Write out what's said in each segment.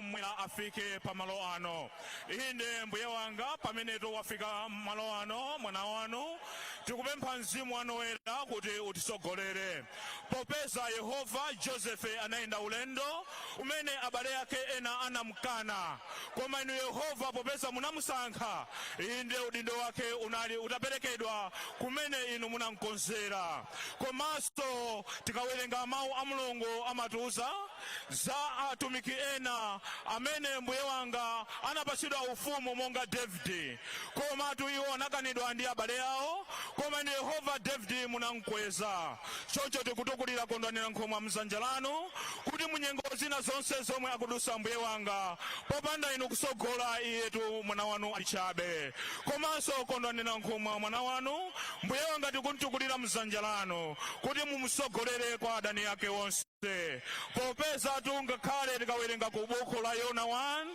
Mwina afike pamalo ano. Inde mbuye wanga pameneto wafika malo ano mwana wanu tikupempha mzimu wanu woyera kuti utisogolere. Popeza Yehova Joseph anaenda ulendo umene abale ake ena anamkana. Koma inu Yehova popeza munamusankha inde udindo wake utaperekedwa kumene inu munamkonzera. Komanso tikawerenga mawu a Mulungu amatiuza za atumiki ena amene mbuye wanga anapatsidwa ufumu monga David. Koma iwo anakanidwa ndi abale awo, koma inu Yehova David munamkweza. Choncho tikutukulira Kondwani Nankhumwa mzanja lanu kuti munyengo zina zonse zomwe akudusa mbuye wanga popanda inu kusogola iyetu mwana wanu alichabe. Komanso Kondwani Nankhumwa mwana wanu mbuye wanga tikutukulira mzanja lanu kuti mumusogolere kwa adani yake onse. Popeza ngakhale tikawerenga ku buku la Yona 1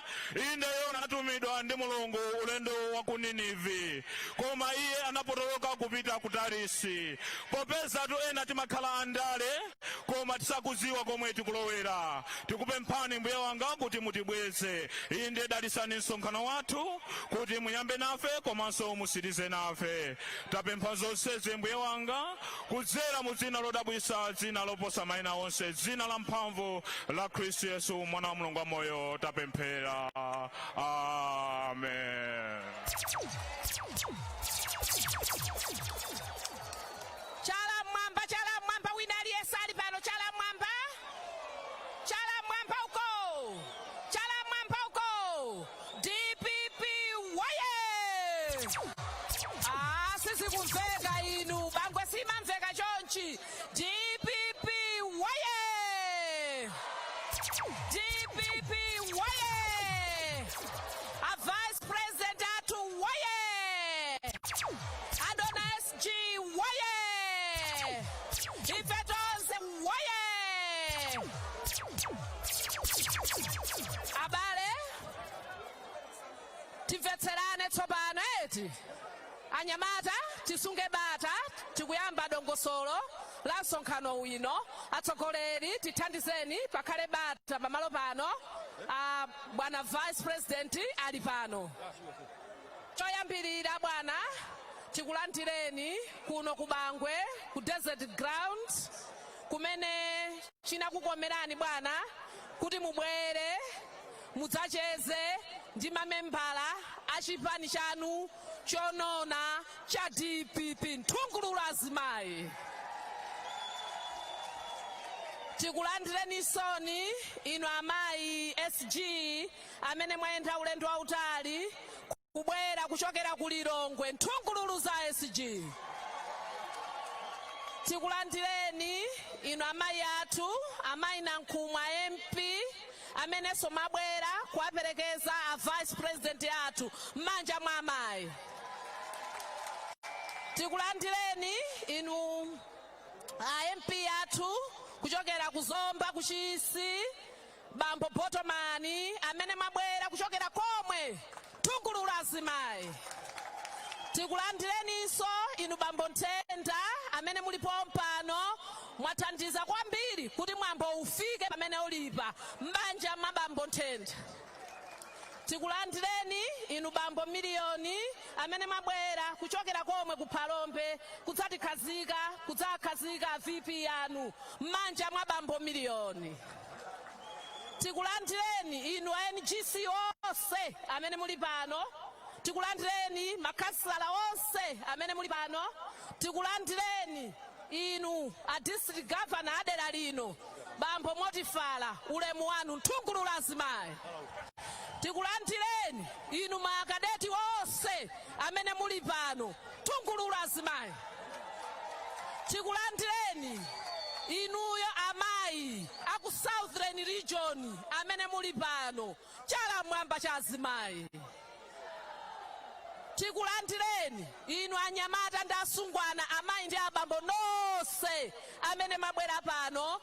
inde Yona atumidwa ndi Mulungu ulendo wa ku Ninive, koma iye anapotoloka kupita ku Tarisi. Popeza ena timakhala andale koma tisakuziwa komwe tikulowera. Tikupemphani mbuye wanga kuti mutibweze. Inde dalisani msonkhano wathu kuti muyambe nafe komanso musirize nafe. Tapempha zonsezi mbuye wanga kudzera mu dzina lodabwisa, dzina loposa mayina onse, dzina la mphamvu la Kristu Yesu mwana wa Mulungu wa moyo tapemphera. Amen. Chala mwamba wina aliyesali pano. Chala mwamba uko. Chala mwamba uko. DPP waye. Sisi kumveka inu. Bangwe sima mveka chonchi. DPP waye. DPP waye. A Vice President atu waye. Adona SG waye. Ifetonse waye. Abale tifetserane tsopano eti anyamata tisunge bata tikuyamba dongosolo la msonkhano wino. Atsogoleri tithandizeni pakhale bata pamalo pano. Bwana Vice President ali pano. Choyambirira bwana tikulandireni kuno ku Bangwe ku Desert Ground kumene chinakukomerani bwana kuti mubwere mudzacheze ndi mamembala a chipani chanu chonona cha DPP nthungululu azimayi. Tikulandireni soni inu amayi SG amene mwayenda ulendo wautali kubwera kuchokera ku Lilongwe nthungululu za SG. Tikulandireni inu amayi athu amayi Nankhumwa MP amene somabwera kuwaperekeza a Vice President athu m'manja mwa amayi. Tikulandireni inu MP athu kuchokera kuzomba kuchisi bambo Botomani amene mabwera kuchokera komwe nthungululu azimayi. Tikulandireninso inu bambo Ntenda amene mulipo mpano mwathandiza kwambiri kuti mwambo ufike pamene ulipa m'banja mwa bambo Ntenda. Tikulandireni inu bambo Miliyoni amene mwabwera kuchokera komwe ku Phalombe kudzakhazika VP yanu m'manja mwa bambo Miliyoni. Tikulandireni inu NGC onse amene muli pano. Tikulandireni makhansala onse amene muli pano. Tikulandireni inu a district governor adera lino bambo Motifala ulemu wanu nthungululu azimayi. Tikulandireni inu maakadeti onse amene muli pano nthungululu azimayi. Tikulandireni inuyo amayi aku Southern Region amene muli pano chala mwamba cha azimayi. Tikulandireni inu anyamata ndi asungwana amayi ndi abambo nonse amene mabwera pano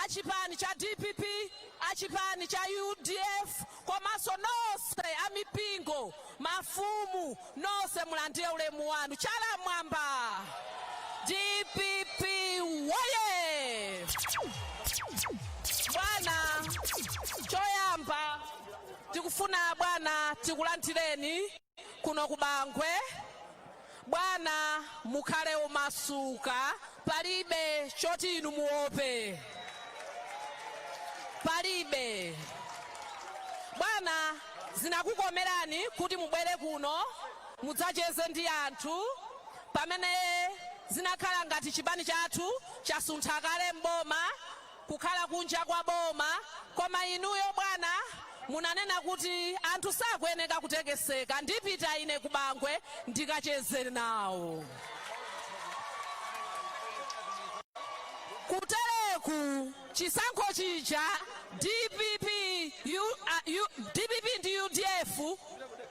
achipani cha DPP, achipani cha UDF, komanso nonse amipingo mafumu nonse mulandire ulemu wanu chala mwamba. DPP waye. Bwana choyamba tikufuna bwana tikulandireni kuno ku Bangwe. Bwana mukhale omasuka, palibe choti inu muope, palibe. Bwana zinakukomerani kuti mubwere kuno mudzacheze ndi anthu pamene zinakhala ngati chipani chathu chasuntha kale mboma kukhala kunja kwa boma, koma inuyo bwana munanena kuti anthu sakuyeneka kutekeseka, ndipita ine ku Bangwe ndikacheze nawo. Kutereku chisankho chija DPP ndi UDF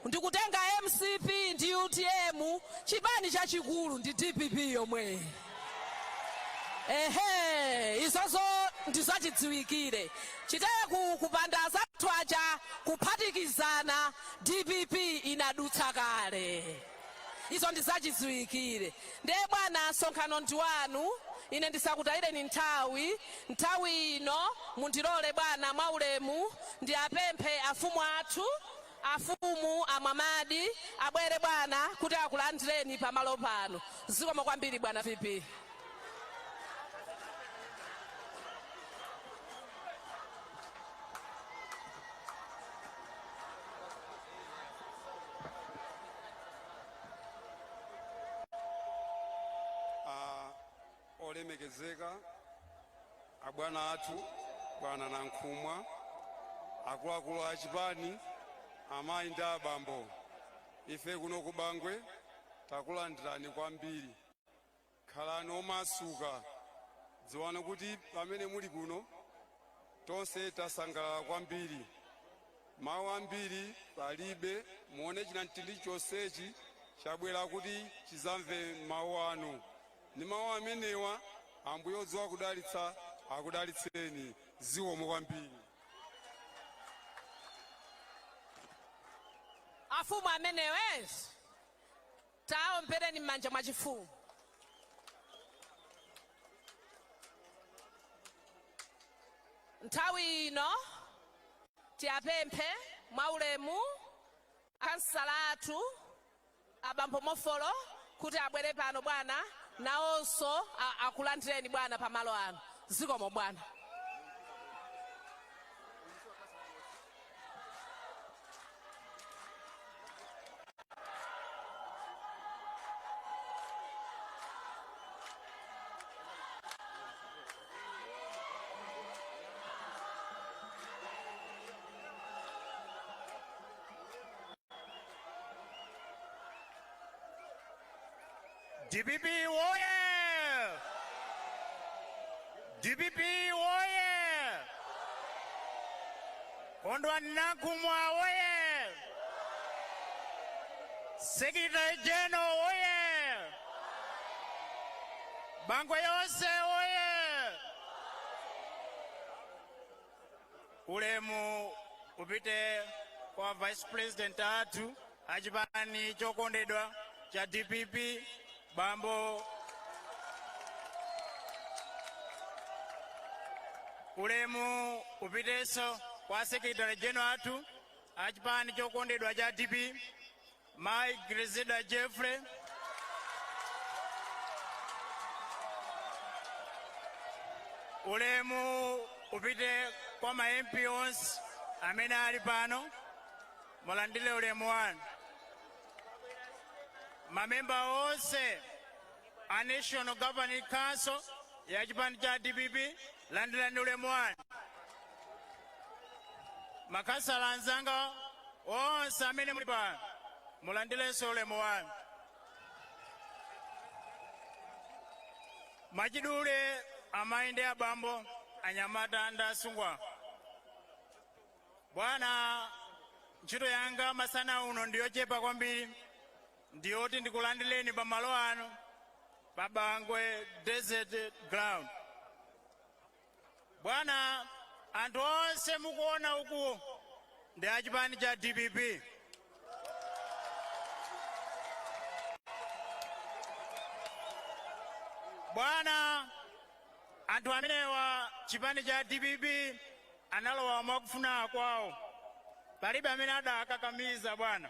ndikutenga MCP ndi UTM, chipani chachikulu ndi DPP yomwe. Izozo ndizachidziwikire. Chiteku kupanda zathu aja kuphatikizana DPP inadutsa kale. Izo ndizachidziwikire. Ndiye bwana sonkhano ndi wanu, ine ndisakutayireni nthawi ino mundilole bwana mwaulemu ndi apemphe afumu athu, afumu amwamadi abwere bwana kuti akulandireni pamalo pano. Zikomo kwambiri bwana VP. Olemekezeka abwana athu bwana Nankhumwa, akuluakulu a chipani, amayi ndi abambo, ife kuno ku Bangwe takulandirani kwambiri. Khalani omasuka, dziwani kuti pamene muli kuno tonse tasangalala kwambiri. Mawu ambiri palibe, muone chinantili chonsechi chabwera kuti chizamve mawu anu. Ni mawu amenewa Ambuye odziwa kudalitsa akudalitseni. Zikomo kwambiri. Afumu amenewe taombereni m'manja mwa chifumu. Nthawi ino tiapemphe mwaulemu akansala athu abambo Mofolo kuti abwere pano bwana nawonso akulandireni bwana pamalo ano. Zikomo bwana. DPP woye! DPP woye! Kondwani Nankhumwa woye! Secretary General woye! Bangwe yonse woye! Ulemu upite kwa Vice President athu achipani chokondedwa cha DPP Bambo. Ulemu upiteso kwa Secretary General athu achipani chokondedwa cha DPP Mai Grisida Jeffrey. Ulemu upite kwa ma MP onse amene ali pano, mulandile ulemu wanu. Mamemba onse a National Governing Council ya chipani cha DPP, landilani ulemu wanu. Makasala anzanga onse amene muli pano, mulandilenso ulemu wanu. Machidule amayi ndi abambo, anyamata ndi asungwa. Bwana, ntchito yanga masana uno ndiyochepa kwambiri, ndiyoti ndikulandileni pamalo ano pa Bangwe Desert Ground. Bwana, anthu onse mukuona uku ndi achipani cha DPP. Bwana, anthu amenewa chipani cha DPP analowa mwakufuna kwawo palibe amene adakakamiza bwana.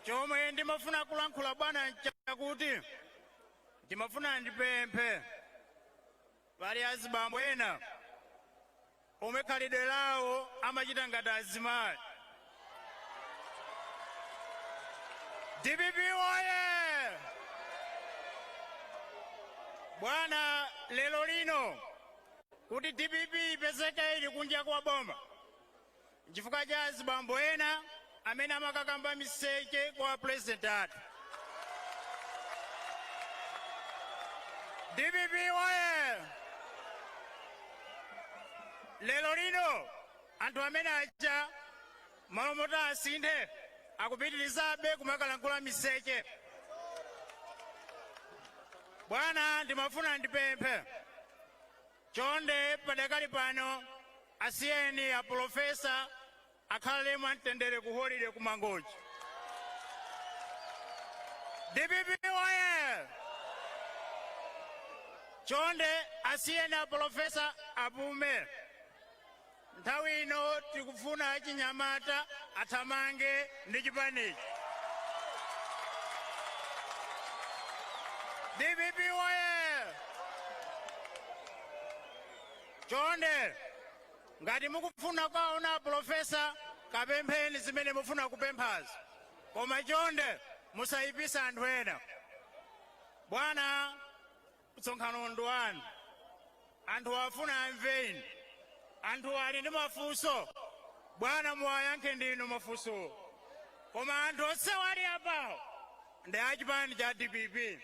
Chomwe ndimafuna kulankhula bwana chakuti ndimafuna ndipemphe pali azibambo ena omwe khalidwe lawo amachita ngati azimayi. DPP oye! Bwana, lero lino kuti DPP ipezeke ili kunja kwa boma chifukwa cha azibambo ena amene amakakamba miseche kwa president athu. DPP oye! Lero lino anthu amene aja malomota asinthe akupitirizabe kumakalankhula miseche. Bwana, ndimafuna ndipemphe chonde padakali pano asiyeni a profesa akhale mwamtendere ku holiday ku Mangochi. DPP oye! Chonde asiyeni a profesa apume. Nthawi ino tikufuna achinyamata athamange ndi chipanichi. DPP oye! Chonde ngati mukufuna kwaona profesa kapempheni zimene mufuna kupemphazi, koma chonde musayipisa anthu ena. Bwana, msonkhano ndi wanu, anthu afuna amveni, anthu ali ndi mafunso, bwana muwayankhe ndinu mafunso. Koma anthu onse wali apawo ndi achipani cha DPP.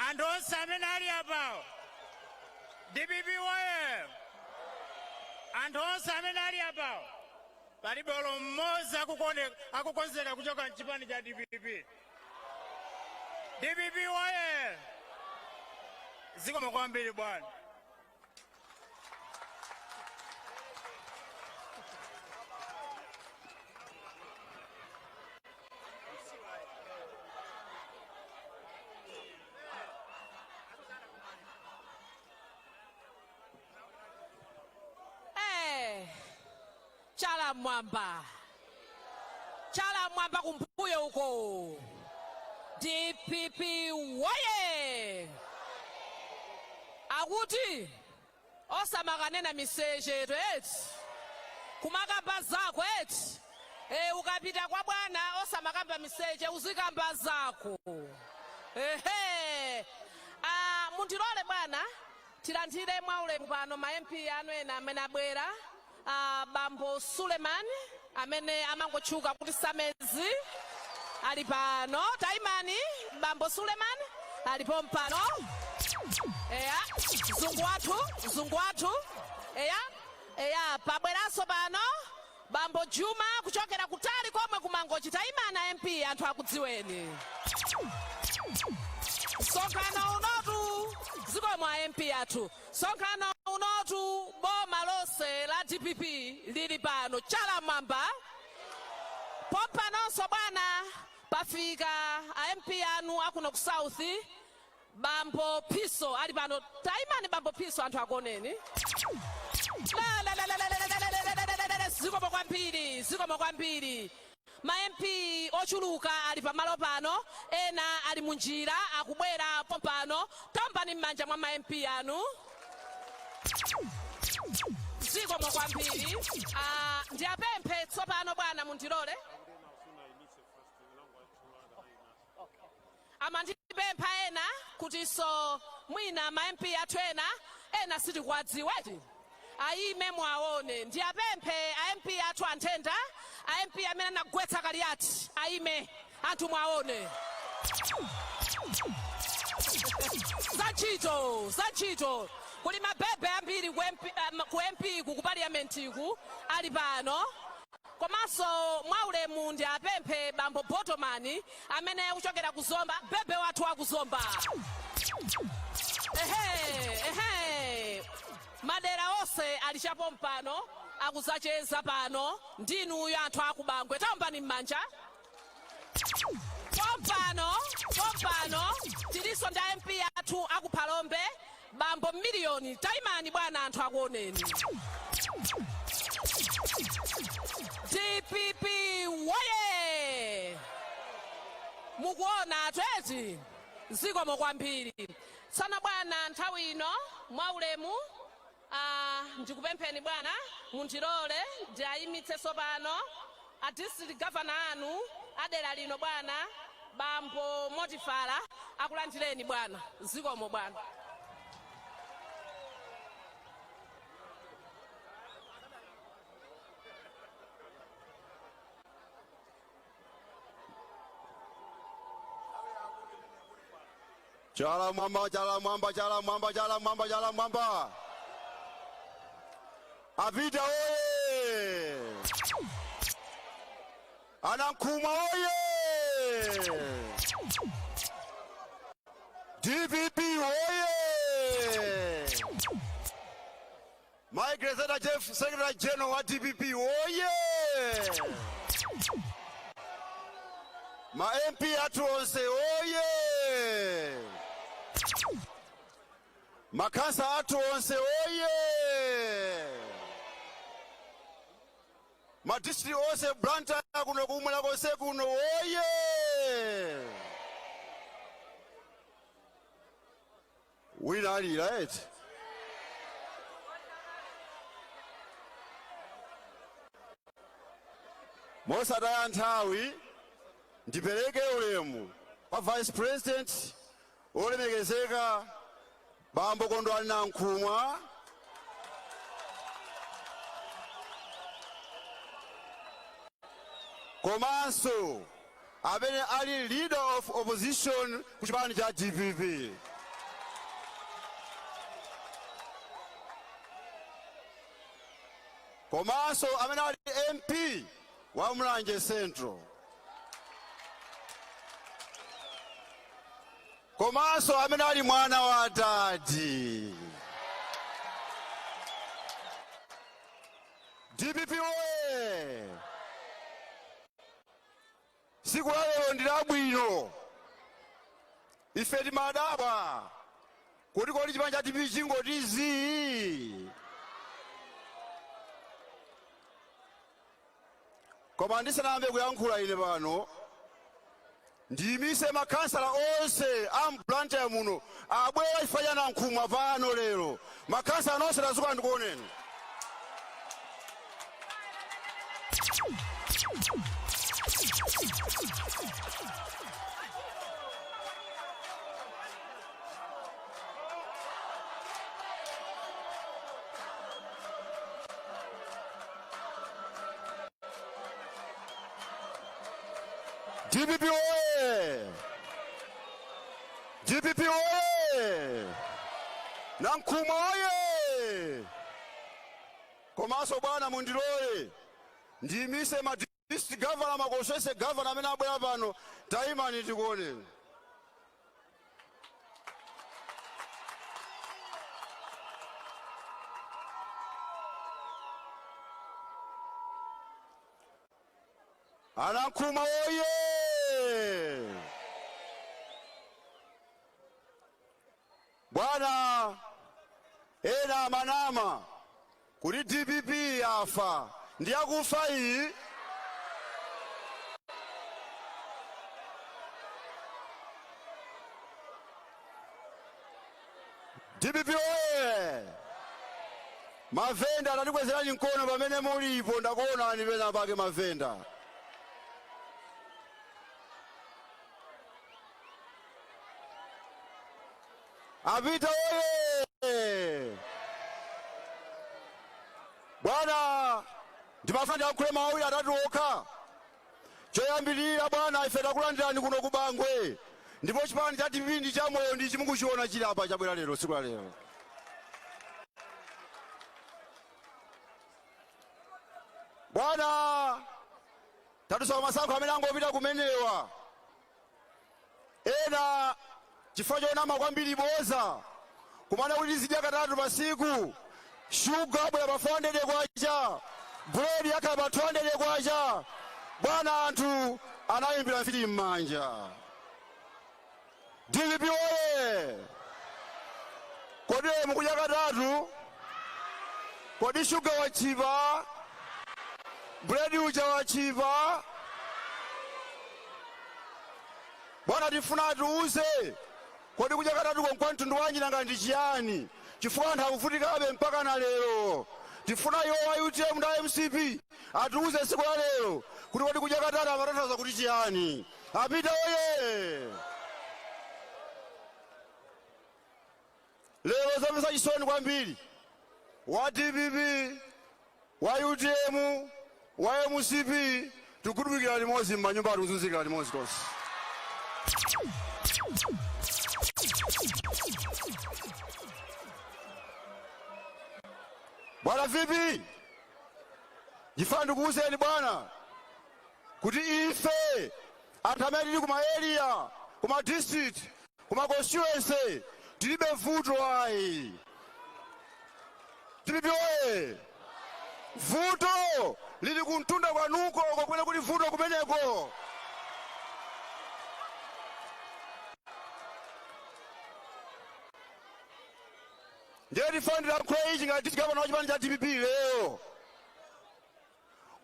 Anthu onse amene ali apawo DPP oye! Anthu onse amene ali apawo palibe olo mmodzi akukonzeka kuchoka mchipani cha DPP. DPP oye! Zikomo kwambiri bwana. Chala mwamba kumbuyo uko. DPP woye! Akuti osamakanena miseche eti kumakamba zako eti ukapita kwa bwana osamakamba miseche uzikamba zako. Mundirole bwana tilandire mwaulemu pano ma MP anu ena amene abwera. Bambo Suleiman amene amangotchuka kuti Samezi ali pano. Taimani Bambo Suleiman alipo mpano. Zungu wathu. Pabweraso pano Bambo Juma kuchokera kutali komwe ku Mangochi. Taimana MP anthu akudziweni. Sonkhano unotu zikomo MP athu. Sonkhano unotu boma lonse la DPP lili pano chala mwamba. Popanonso bwana pafika a MP anu akuno ku South. Bambo Piso ali pano. Taimani Bambo Piso anthu akoneni. Zikomo kwambiri. Ma MP ochuluka ali pamalo pano, ena ali munjira akubwera pompano. Tambani m'manja mwa ma MP anu. Zikomo kwambiri. Ndiyapemphe tsopano bwana mundirole. Amandipempha ena kuti so mwina ma MP athu ena sitikwadziweti. Aime mwaone. Ndiyapemphe a MP athu anthenda, a MP amene anagwetsa kaliyati aime anthu mwaone. Zachito kuli mabebe ambiri ku MP ku parliament ku ali pano. Komanso mwaulemu ndiyapemphe Bambo Botomani amene kuchokera kuzomba bebe wathu akuzomba. Madera onse alichapo mpano akuzacheza pano ndinu uyo anthu akubangwe. Tambani m'manja. Pompano tiliso nda MP athu akuphalombe bambo miliyoni taimani bwana anthu akuoneni. DPP woye mukuona tweti zikomo kwambiri. Sana bwana nthawi ino mwaulemu ndikupempheni bwana mundirole ndiayimitsenso pano a district governor anu adera lino bwana bambo Motifala akulandireni bwana. Zikomo bwana. Chala mwamba, chala mwamba, chala mwamba, chala mwamba, chala mwamba. Apita oye! Nankhumwa oye! DPP oye! My Gazetta Jeff, Secretary General wa DPP oye! Ma MP atu onse oye! Makasa atu onse oye! Ma district onse Blantyre kuno kumwela konse kuno oye! Wina alira eti? Mosataya nthawi ndipereke ulemu kwa Vice President olemekezeka bambo Kondwani Nankhumwa komanso amene ali leader of opposition ku chipani cha DPP. Komanso amene ali MP wa Mlanje Central. Komanso amene ali mwana wa dadi. DPP oye! Siku la lero ndi labwino. Ife timadabwa kuti kodi chipani cha DPP chingotizi. Koma ndisanayambe kuyankhula ine pano ndiyimise makansala onse Blantyre muno abwera chifukwa cha Nankhumwa pano lero. Makansala nonse tazuka ndikuoneni. DPP oye! DPP oye! Nankhumwa oye! Komanso bwana mundilole ndiyimise ma district governor makosese governor amene abwera pano taimani tikuoneni. Nankhumwa oye! Bwana ena manama kuti DPP yafa ndi akufa iyi. DPP oye! Mavenda atatikwezerani mkono pamene mulipo ndakuonani pena pake mavenda. Apita oye! Bwana ndimafuna yankhule mawiri atatu okha. Choyambirira bwana ife takulandirani kuno ku Bangwe. Ndipo chipani cha DPP ndi chamoyo ndi chimukuchiona chili apa chabwera lero siku la lero. Bwana tatusawa masankho amene angopita kumenewa. Ena chifukwa chonama kwambiri boza kumana kuti zidya katatu pasiku. Shuga abwera pa 400 kwacha, bread yakhala pa 200 kwacha. Bwana anthu anayimbira mfiti m'manja. DPP oye! Kodi mukuja katatu. Kodi shuga wachiva. Bread uja wachiva. Bwana tifuna tuuze. Kodi kuja katatu kwa mtundu wanji nanga ndichiani. Chifukwa nthakuvutika mpaka na lero. Tifuna yo wa UTM na MCP. Atuuze siku ya lero. Kuti kodi kuja katatu amatothoza kuti chiani. Apita oye. Lero zapesa chisoni kwambiri. Wa DPP, wa UTM, wa MCP, tukudumikira limodzi m'manyumba atuzunzikira limodzi tonse. Bwana vipi? Jifandi kuuzeni bwana. Kuti ife antameli kuma area, kuma district, kuma constituency, tilibe vuto ai. Tilibe oye. Vuto lili kuntunda kwa nuko kwa kwele kuti vuto kumeneko. Ndiye fund la kwezi ngati gavana wachipani cha DPP leo.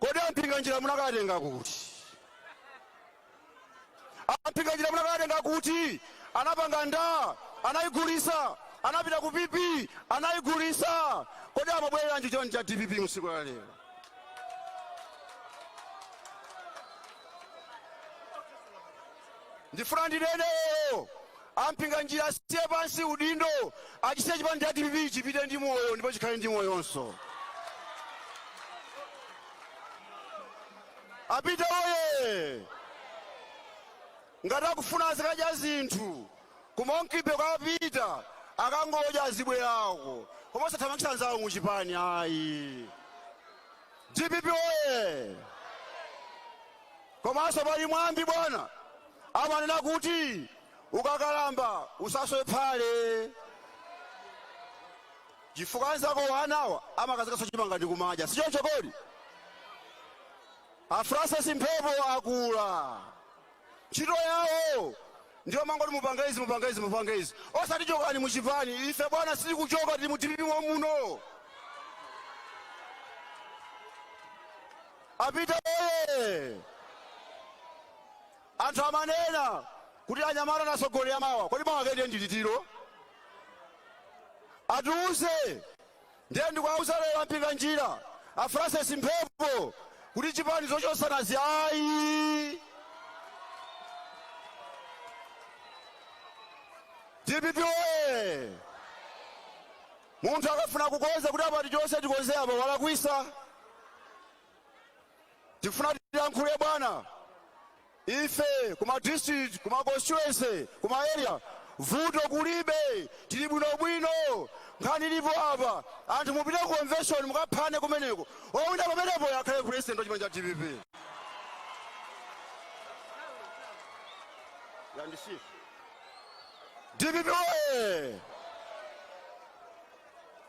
Kodi ampinga njira munakatenga kuti. Ampinga njira munakatenga kuti anapanga nda, anaigulisa, anapita ku PP, anaigulisa. Kodi amabwerera njichoni cha DPP usiku wa leo. Ndifuna ndineneyo. Ampinga njira siye pansi udindo. Achise chipani cha DPP chipite ndi moyo ndipo chikhale ndi moyo onso. Apita oye. Ngati akufuna azikaja zinthu. Kumonkipe kwa Peter akangoja azibwerako. Koma sathamangisa nzawo muchipani ayi. DPP oye. Komanso pali mwambi bwana. Amanena kuti ukakalamba usasowe phale. Chifukwa nzako wanawa amakazikaso chipanga ndi kumaja. Sichoncho kodi? Afransa simphepo akula. Ntchito yawo ndiyo mangoti mupangezi. Osati chokani muchipani. Ife bwana sili kuchoka tili mu DPP muno. Apita oye. Anthu amanena kuti anyamata nasogolera mawa. Kodi mawa kende ndilitiro? Atuuze. Ndiye ndikuwauza lero ampinga njira. Afransa simphepo kuti chipani zochosana ayi. DPP oye. Munthu akafuna kukonza kuti apati chonse tikonze apa walakwisa. Tikufuna tiyankhule bwana. Ife kuma district, kuma constituency, kuma area vuto kulibe, tili bwinobwino. Nkhani ilipo apa. Anthu mupite ku convention mukaphane kumeneko. Owina pamenepo yakhale president wachipani cha DPP. Yandisi. DPP oye.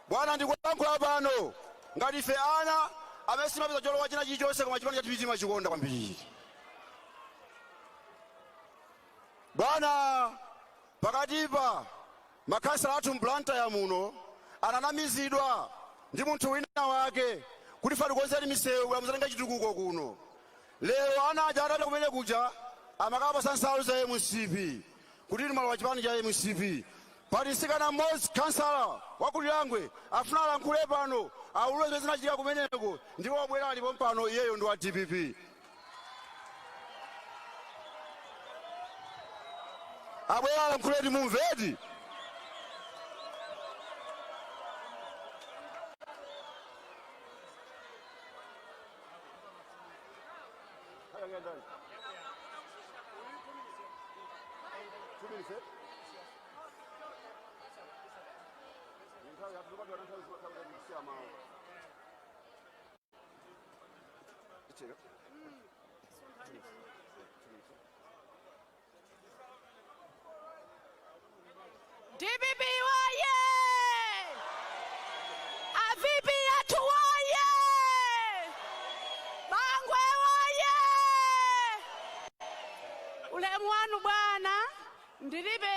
Bwana ndikulankhula pano ngati ife ana amesima peza cholowa china chilichonse koma chipani cha DPP machikonda kwambiri. Bwana pakatipa makhansala athu Blantyre muno ananamizidwa ndi munthu wina wake kuti fali konzeni misewu yamuzatenga chitukuko kuno. Lero ana aja atata kumene kuja amakapa sansalu za MCP kuti ndi malo wa chipani cha MCP. Pati sikana mmodzi kansala wakulilangwe afuna alankhule pano aulule zinachitika kumeneko ndipo wabwera alipo pano iyeyo ndi wa DPP. Abwera alankhule ndi mumveti. DPP waye! AVP atu waye! Bangwe waye! Ulemu wanu bwana, ndilibe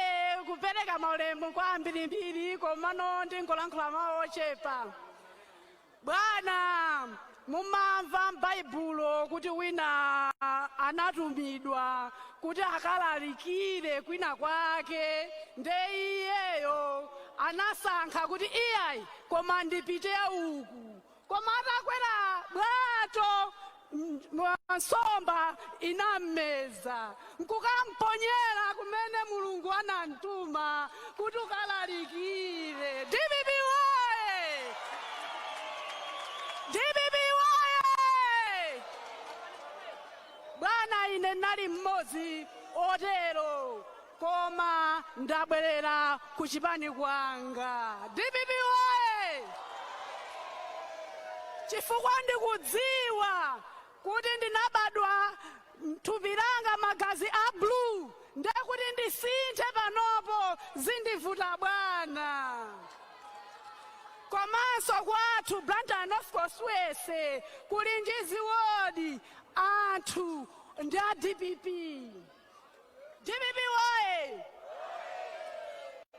kupereka maulemu kwa ambirimbiri komano ndingolankhula mawu ochepa. Bwana, mumamva m'Baibulo kuti wina anatumidwa kuti akalalikire kwina kwake, nde iyeyo anasankha kuti iyayi koma ndipite uku, koma atakwera bwato nsomba inammeza nkukamponyera kumene Mulungu anamtuma kuti ukalalikire. DPP waye! DPP waye! Bwana, ine nali mmodzi otero koma ndabwerera ku chipani kwanga. DPP waye! Chifukwa ndikudziwa kuti ndinabadwa thupi langa magazi a blue, ndekuti ndisinthe panopo zindivuta Bwana. Komanso kwathu Blantyre North Constituency kuli njiziwodi anthu ndi a DPP. DPP waye!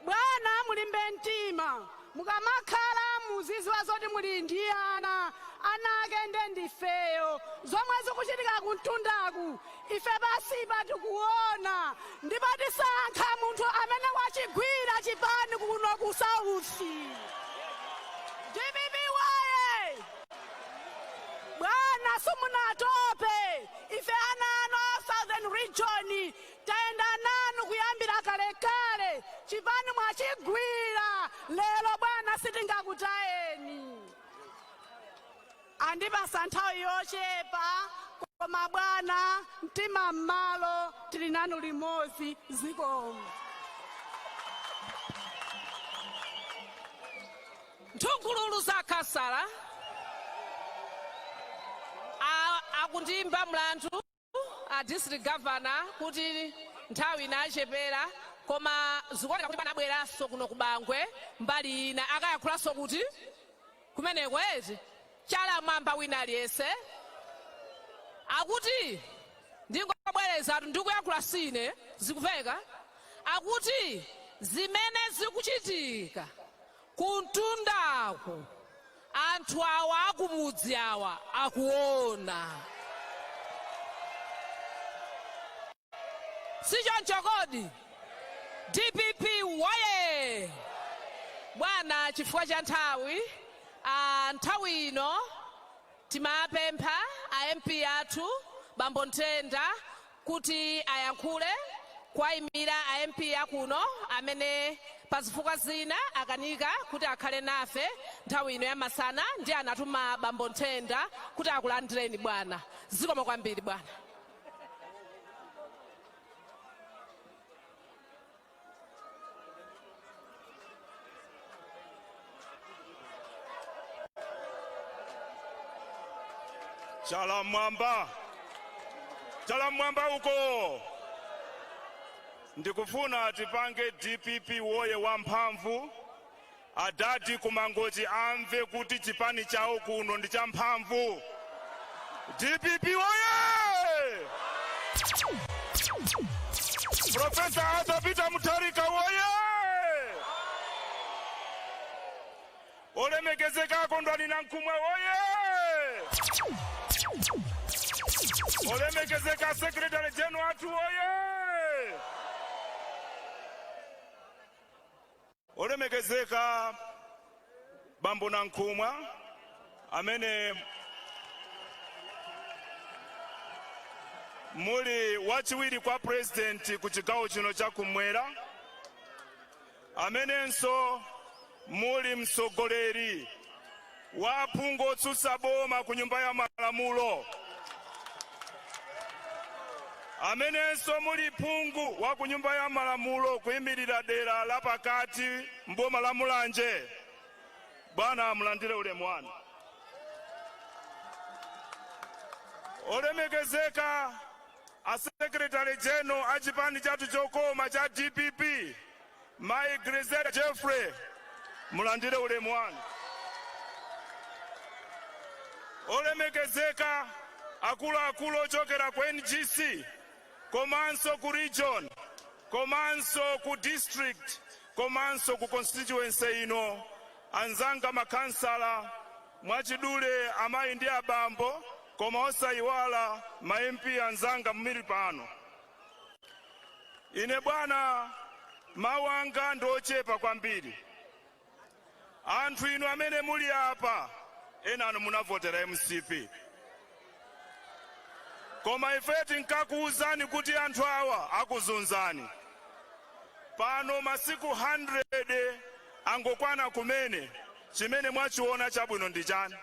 Bwana, mulimbe mtima mukamakhala muziziwa zoti muli ndi ana ake nde ndifeyo zomwe zikuchitika kuntundaku ife pasipa tikuona, ndipo tisankha munthu amene wachigwira chipani kuno ku South. DPP waye! Bwana, simunatope ife ana ano Southern Region taenda nanu kuyambira kalekale, chipani mwachigwira, lero Bwana sitingakutayeni. Andipasa nthawi yochepa koma Bwana mtima m'malo tili nanu limodzi zikomo. Nthungululu zakasala akundimba mlandu a district governor kuti nthawi inachepera, koma zikuoneka kuti panabweranso kuno ku Bangwe mbali ina akayankhulanso kuti kumeneko eti chala mwamba wina aliyense akuti ndingobwereza ndikuyankhula sine zikuveka, akuti zimene zikuchitika kuntundaku anthu awa akumudzi awa akuona. Sichoncho kodi? DPP waye! Bwana, chifukwa cha nthawi ino timapempha a MP athu Bambo Ntenda kuti ayankhule kwayimira a MP akuno amene pazifukwa zina akanika kuti akhale nafe nthawi ino yamasana, ndi anatuma Bambo Ntenda kuti akulandireni bwana. Zikomo kwambiri bwana. Chala mwamba uko. Ndikufuna tipange DPP woye wamphamvu, adati ku Mangochi amve kuti chipani chawo kuno ndi cha mphamvu. DPP woye! Professor Arthur Peter Mutharika woye! Olemekezeka Kondwani Nankhumwa woye! Olemekezeka Secretary General athu woye! Olemekezeka Bambo Nankhumwa amene muli wachiwiri kwa president ku chigawo chino chakumwera, amenenso muli msogoleri wa phungu otsutsa boma ku nyumba ya malamulo, amenenso muli phungu wa ku nyumba ya malamulo kuyimirira dera la pakati mboma la Mulanje. Bwana, mulandire ulemu wanu. Olemekezeka a Secretary General a chipani chathu chokoma cha DPP Mai Grizel Jeffrey, mulandire ulemu wanu. Olemekezeka akulu ochokera ku NGC komanso ku region komanso ku district komanso ku constituency ino anzanga makansala mwachidule amayi ndi abambo koma osayiwala ma MP anzanga mmiri pano. Ine bwana mawu anga ndochepa kwambiri. Anthu inu amene muli apa ena anu munavotera MCP. Koma ife tinkakuwuzani kuti anthu awa akuzunzani. Pano masiku 100 angokwana kumene chimene mwachiona chabwino ndi chani?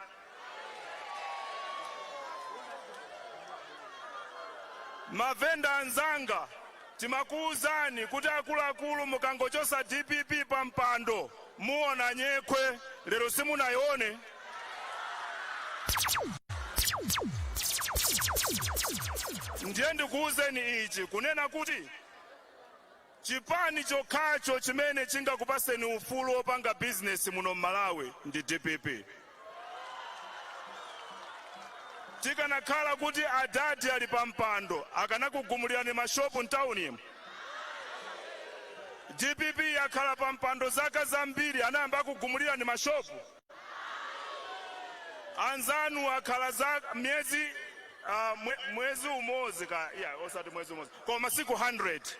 Mavenda anzanga timakuwuzani kuti akuluakulu mukangochosa DPP pa mpando muona nyekwe, lero simunayone. Ndiye ndikuwuzeni ichi kunena kuti chipani chokhacho chimene chingakupaseni ufulu wopanga business muno Malawi ndi DPP. Tikanakhala kuti adadi ali pampando akanakugumulirani mashopu mtauni. DPP yakhala pampando zaka zambiri anayamba kugumulirani mashopu. Anzanu akhala za mwezi umozi osati mwezi umozi koma masiku 100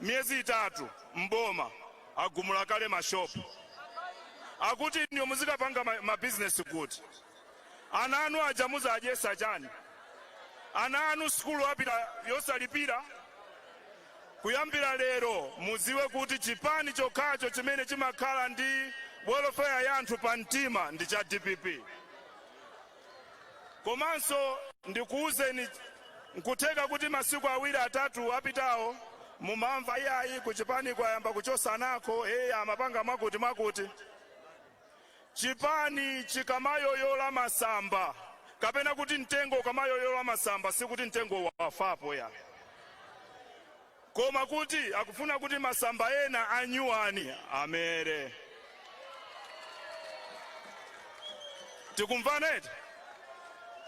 miezi 3 mboma agumula kale mashopu. Akuti ndiyo muzikapanga ma business kuti ana anu ajamuza ajesa chani? Ana anu skulu apita yosalipira. Kuyambira lero muziwe kuti chipani chokhacho chimene chimakhala ndi welfare ya anthu pa mtima ndi cha DPP. Komanso ndikuwuzeni nkutheka kuti masiku 2-3 apitawo mumamva iyayi kuchipani kwayamba kuchosa nako amapanga mwakuti. Chipani chikamayoyola masamba kapena kuti mtengo ukamayoyola masamba sikuti mtengo wafapo ya. Koma kuti akufuna kuti masamba ena anyuwani amere. Tikumvaneti?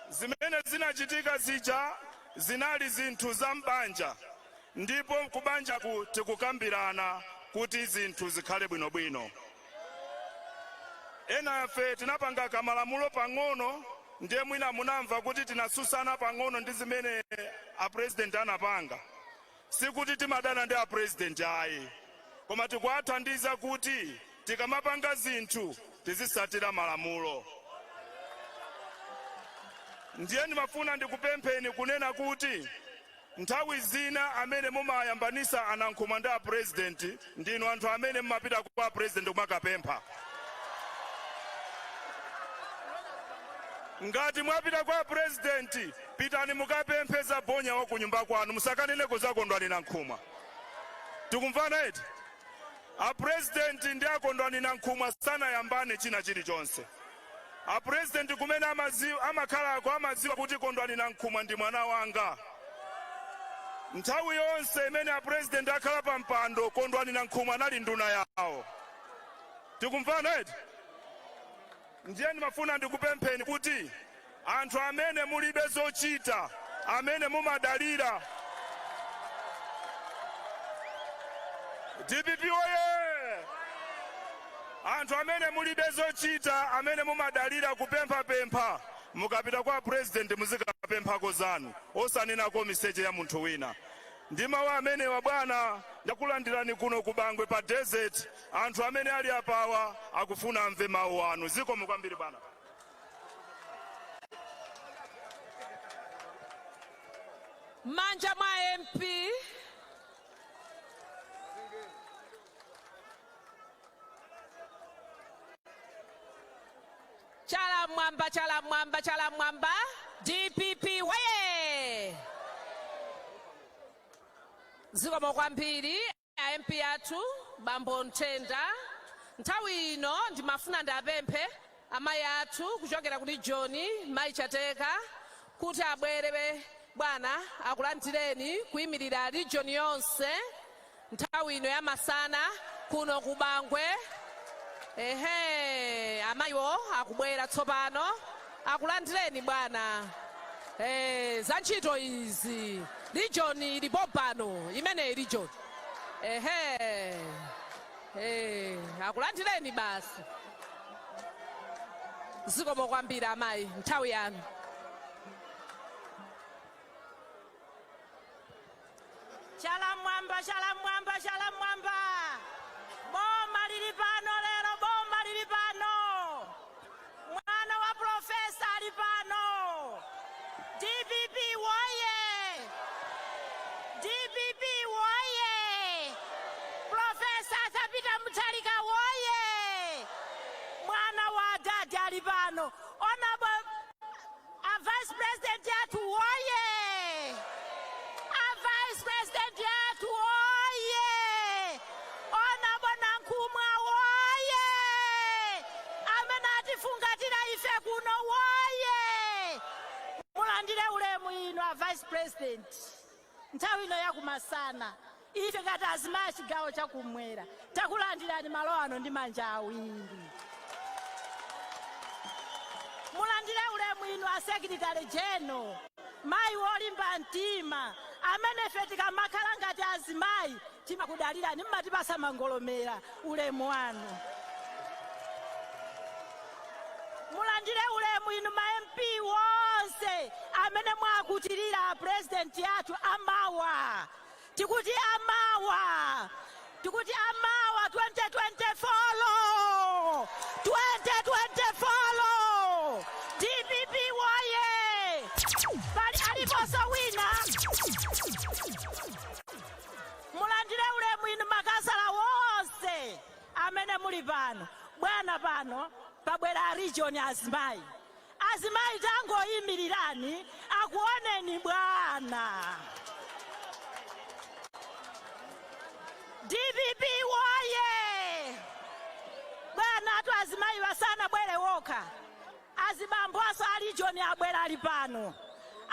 Zimene zinachitika zija zinali zinthu za mbanja. Ndipo kubanja tikukambirana kuti zinthu zikhale bwinobwino. Ena yafe tinapanga kamalamulo pang'ono ndiye mwina munamva kuti tinasusana pang'ono ndi zimene a president anapanga. Sikuti timadana ndi a president ayi. Koma tikuwathandiza kuti tikamapanga zinthu tizisatira malamulo. Ndiye ndimafuna ndikupempheni kunena kuti nthawi zina amene mumayambanisa Nankhumwa ndi a president ndinu anthu amene mumapita kwa president kumakapempha. Ngati mwapita kwa president pitani mukapempheza bonya wa kunyumba kwanu musakaneneko za Kondwani Nankhumwa. Tikumvana eti? A president ndi a Kondwani Nankhumwa sanayambane china chilichonse. A president kumene amakhalako amadziwa kuti Kondwani Nankhumwa ndi mwana wanga. Nthawi yonse imene a president akhala pa mpando Kondwani Nankhumwa anali nduna yawo. Tikumvana eti? Ndiye ndimafuna ndikupempheni kuti anthu amene mulibe zochita, amene mumadalira DPP oye! Anthu amene mulibe zochita, amene mumadalira kupempha mukapita kwa president muzikapemphako zanu osanenako miseche ya munthu wina. Ndi mawu amene wa bwana ndakulandirani kuno ku Bangwe pa desert. Anthu amene ali apawa akufuna amve mawu anu. Zikomo kwambiri bwana. Manja mwa MP chala mwamba DPP waye. Zikomo kwambiri MP athu Bambo Ntenda. Nthawi ino ndimafuna ndapemphe amayi athu kuchokera kuti John mayi Chateka kuti abwere bwana akulandireni kuyimirira region yonse nthawi ino ya masana kuno ku Bangwe. Amayiwo akubwera tsopano akulandireni bwana za ntchito izi. region ilipo pano imene region akulandireni basi zikomo kwambiri amayi nthawi yanu. Shalamwamba, shalamwamba, shalamwamba. Boma lili pano lero, boma lili pano. Mwana wa profesa ali pano. DPP woye. DPP woye. Profesa Arthur Peter Mutharika woye. Mwana wa dadi ali pano. Honorable Vice President yatu woye. Vice President yatu woye. Honorable Nankhumwa woye. Amenati fungatira ife kuno woye. Mulandire ulemu ino a Vice President. Nthawi ino yakumasana. Ife ngati azimayi chigawo chakumwera. Takulandirani malo ano ndi manja awiri. Mulandire ulemu ino a Secretary General. Mayi wolimba mtima. Amene fe tikamakhala ngati azimayi timakudalirani mmatipasa mangolomera ulemu wanu. Mulandire ulemu inu ma MP wonse amene mwakutirira president yathu amawa. Tikuti amawa. Tikuti amawa 2024. 2024. DPP woye. Pali aliposo wina. Mulandire ulemu inu makasala wonse amene muli pano. Bwana pano pabwera region azimayi. Azimayi tangoyimirirani akuoneni bwana. DPP woye. Bwana atu azimayi wasana bwere woka. Azibamboso a region abwera ali pano.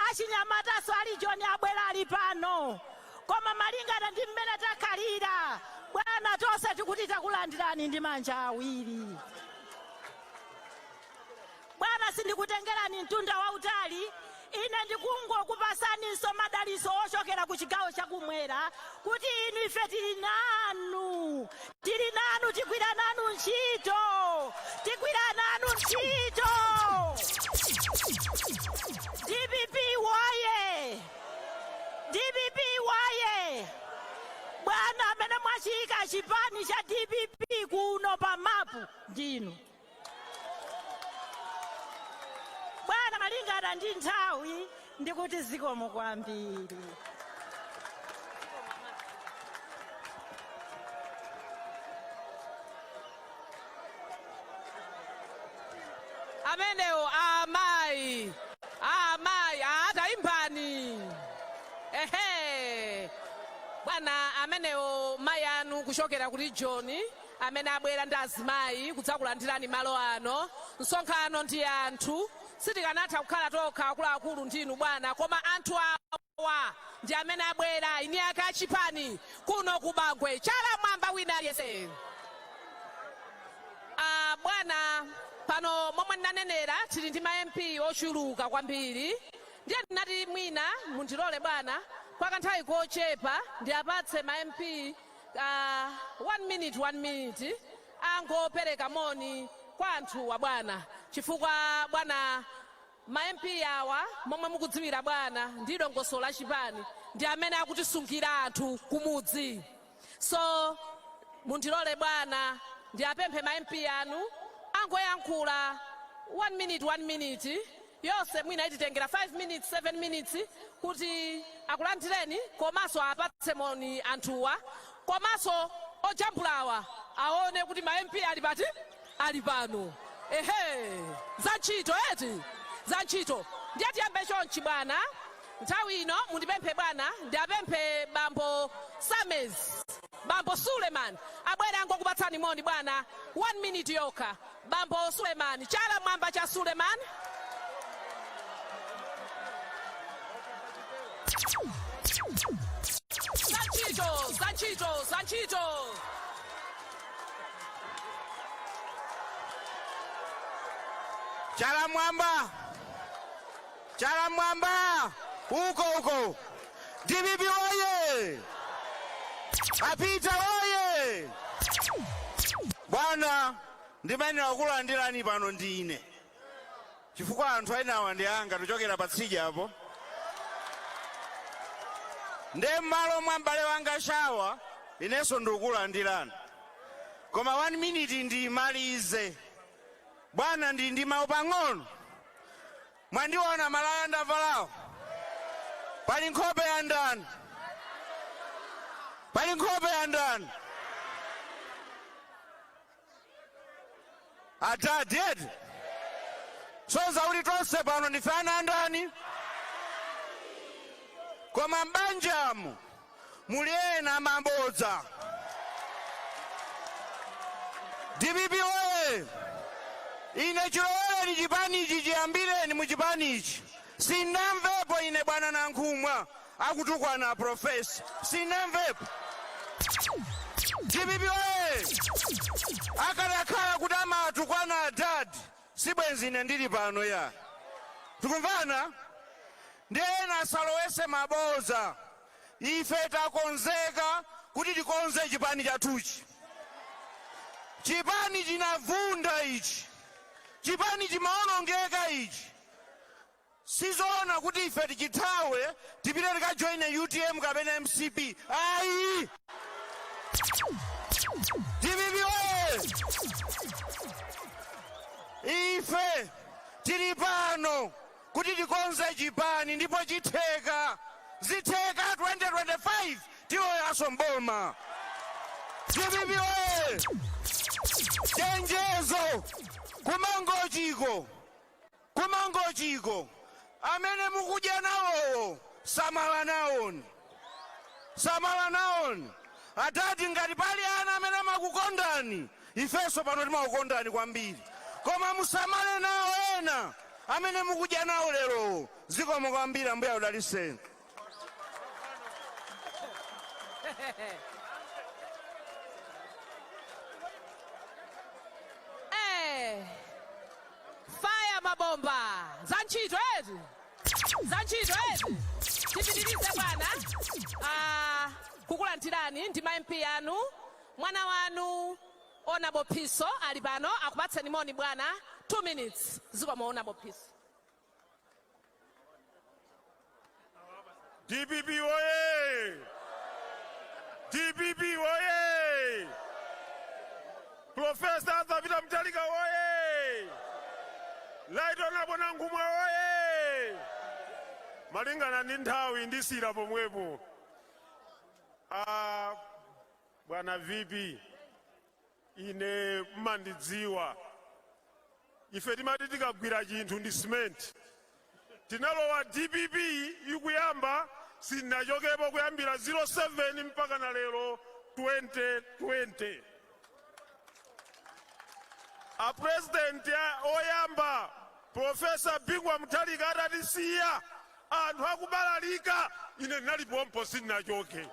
Achinyamataso a region abwera ali pano. Koma malingana ndi mmene takhalira bwana tonse tikuti takulandirani ndi manja awiri. Bwana sindikutengerani mtunda wautali. Ine ndikungokupasaniso madaliso ochokera ku chigawo chakumwera kuti inu ife tili nanu. Tili nanu, tigwira nanu ntchito. Tigwira nanu ntchito. DPP woye. DPP woye. Bwana amene mwachika chipani cha DPP kuno pa mapu ndinu. Bwana malingana ndi nthawi ndikuti zikomo kwambiri. Amenewo amayi. Amayi ataimbani. Bwana amenewo mayi anu kuchokera ku region amene abwera ndi azimayi kudzakulandirani malo ano. Msonkhano ndi anthu. Sitikanatha kukhala tokha akuluakulu ndinu bwana koma anthu awa ndi amene abwera ini ake achipani kuno ku Bangwe. Chala mwamba wina aliyense. Bwana pano momwe ndinanenera tili ndi ma MP ochuluka kwambiri. Ndiye ndinati mwina mundilole bwana kwa kanthawi kochepa ndiyapatse ma MP 1 minute angopereka moni kwa anthu wa bwana chifukwa bwana ma MP awa momwe mukudziwira bwana ndi dongosolo la chipani ndi amene akutisungira anthu kumudzi. So mundilole bwana ndiyapemphe ma MP anu angoyankhula 1 minute yonse mwina ititengera 5 minutes 7 minutes kuti akulandireni komanso apatse moni anthuwa komanso ojambulawa aone kuti ma MP ali pati ali pano. Zanchito eti zanchito ndiye tiyambe chonchi bwana. Nthawi ino mundipemphe bwana ndiyapemphe bambo Samez bambo Suleiman abwere angokupatsani moni bwana 1 minute yokha. Bambo Suleiman chala mwamba cha Suleiman. Zanchito. Chala mwamba huko DPP oye! Apita oye! Bwana, ndimayenera kukulandirani pano ndine. Chifukwa anthu ainawa ndi anga tuchokera patsija apo. Nde m'malo mwa m'bale wanga Shawa, inenso ndikukulandirani. Koma 1 minute ndimalize. Bwana ndi mawu pang'ono. Mwandiona malaya ndavalawo. Pali nkhope ya ndani. Pali nkhope ya ndani. Adadi edi. Sonza uli tonse pano ndife ana ndani. Koma m'banjamu muli ena mabodza. DPP oye! Ine chilowere chipanichi chiyambireni mu chipanichi. Sindamvepo ine bwana Nankhumwa akutukwana profesa. Sindamvepo. DPP oye! Akadakhala kuti amatukwana adadi. Sibwenzi ine ndili pano ya. Tikumvana? Ndiyena asalowese mabodza. Ife takonzeka kuti tikonze chipani chathuchi. Chipani chinavunda ichi. Chipani chimaonongeka ichi. Sizoona kuti ife tichithawe tipite tikajoine UTM kapena MCP. Ayi! DPP oye! Ife tili pano kuti tikonze chipani ndipo chitheka. Zitheka 2025 tiwoyaso mboma. DPP oye! Chenjezo kumangochiko amene mukudya nawowo samala nawoni. Adadi ngati pali ana amene amakukondani, ifenso pano timakukondani kwambiri. Koma musamale nawo ena amene mukudya nawo lero. Zikomo kwambiri, ambuye akudalitseni. Fire mabomba. Zanchito eti. Tipitirize bwana. Kukulandirani ndi ma MP anu. Mwana wanu Honorable Phiso ali pano akupatseni moni bwana. 2 minutes. Zikomo Honorable Phiso. DPP oye! DPP oye! Professor Arthur Peter Mutharika oye! Right Honorable Nankhumwa oye! Malingana ndi nthawi ndisira pomwepo. Bwana VP, ine mmandidziwa. Ife timati tikagwira chinthu ndi cement. Tinalowa DPP ikuyamba sinachokepo kuyambira 07 mpaka na lero 2020. A president oyamba Professor Bingwa Mutharika atatisiya anthu akubalalika, ine ndinalipompo sinachoke.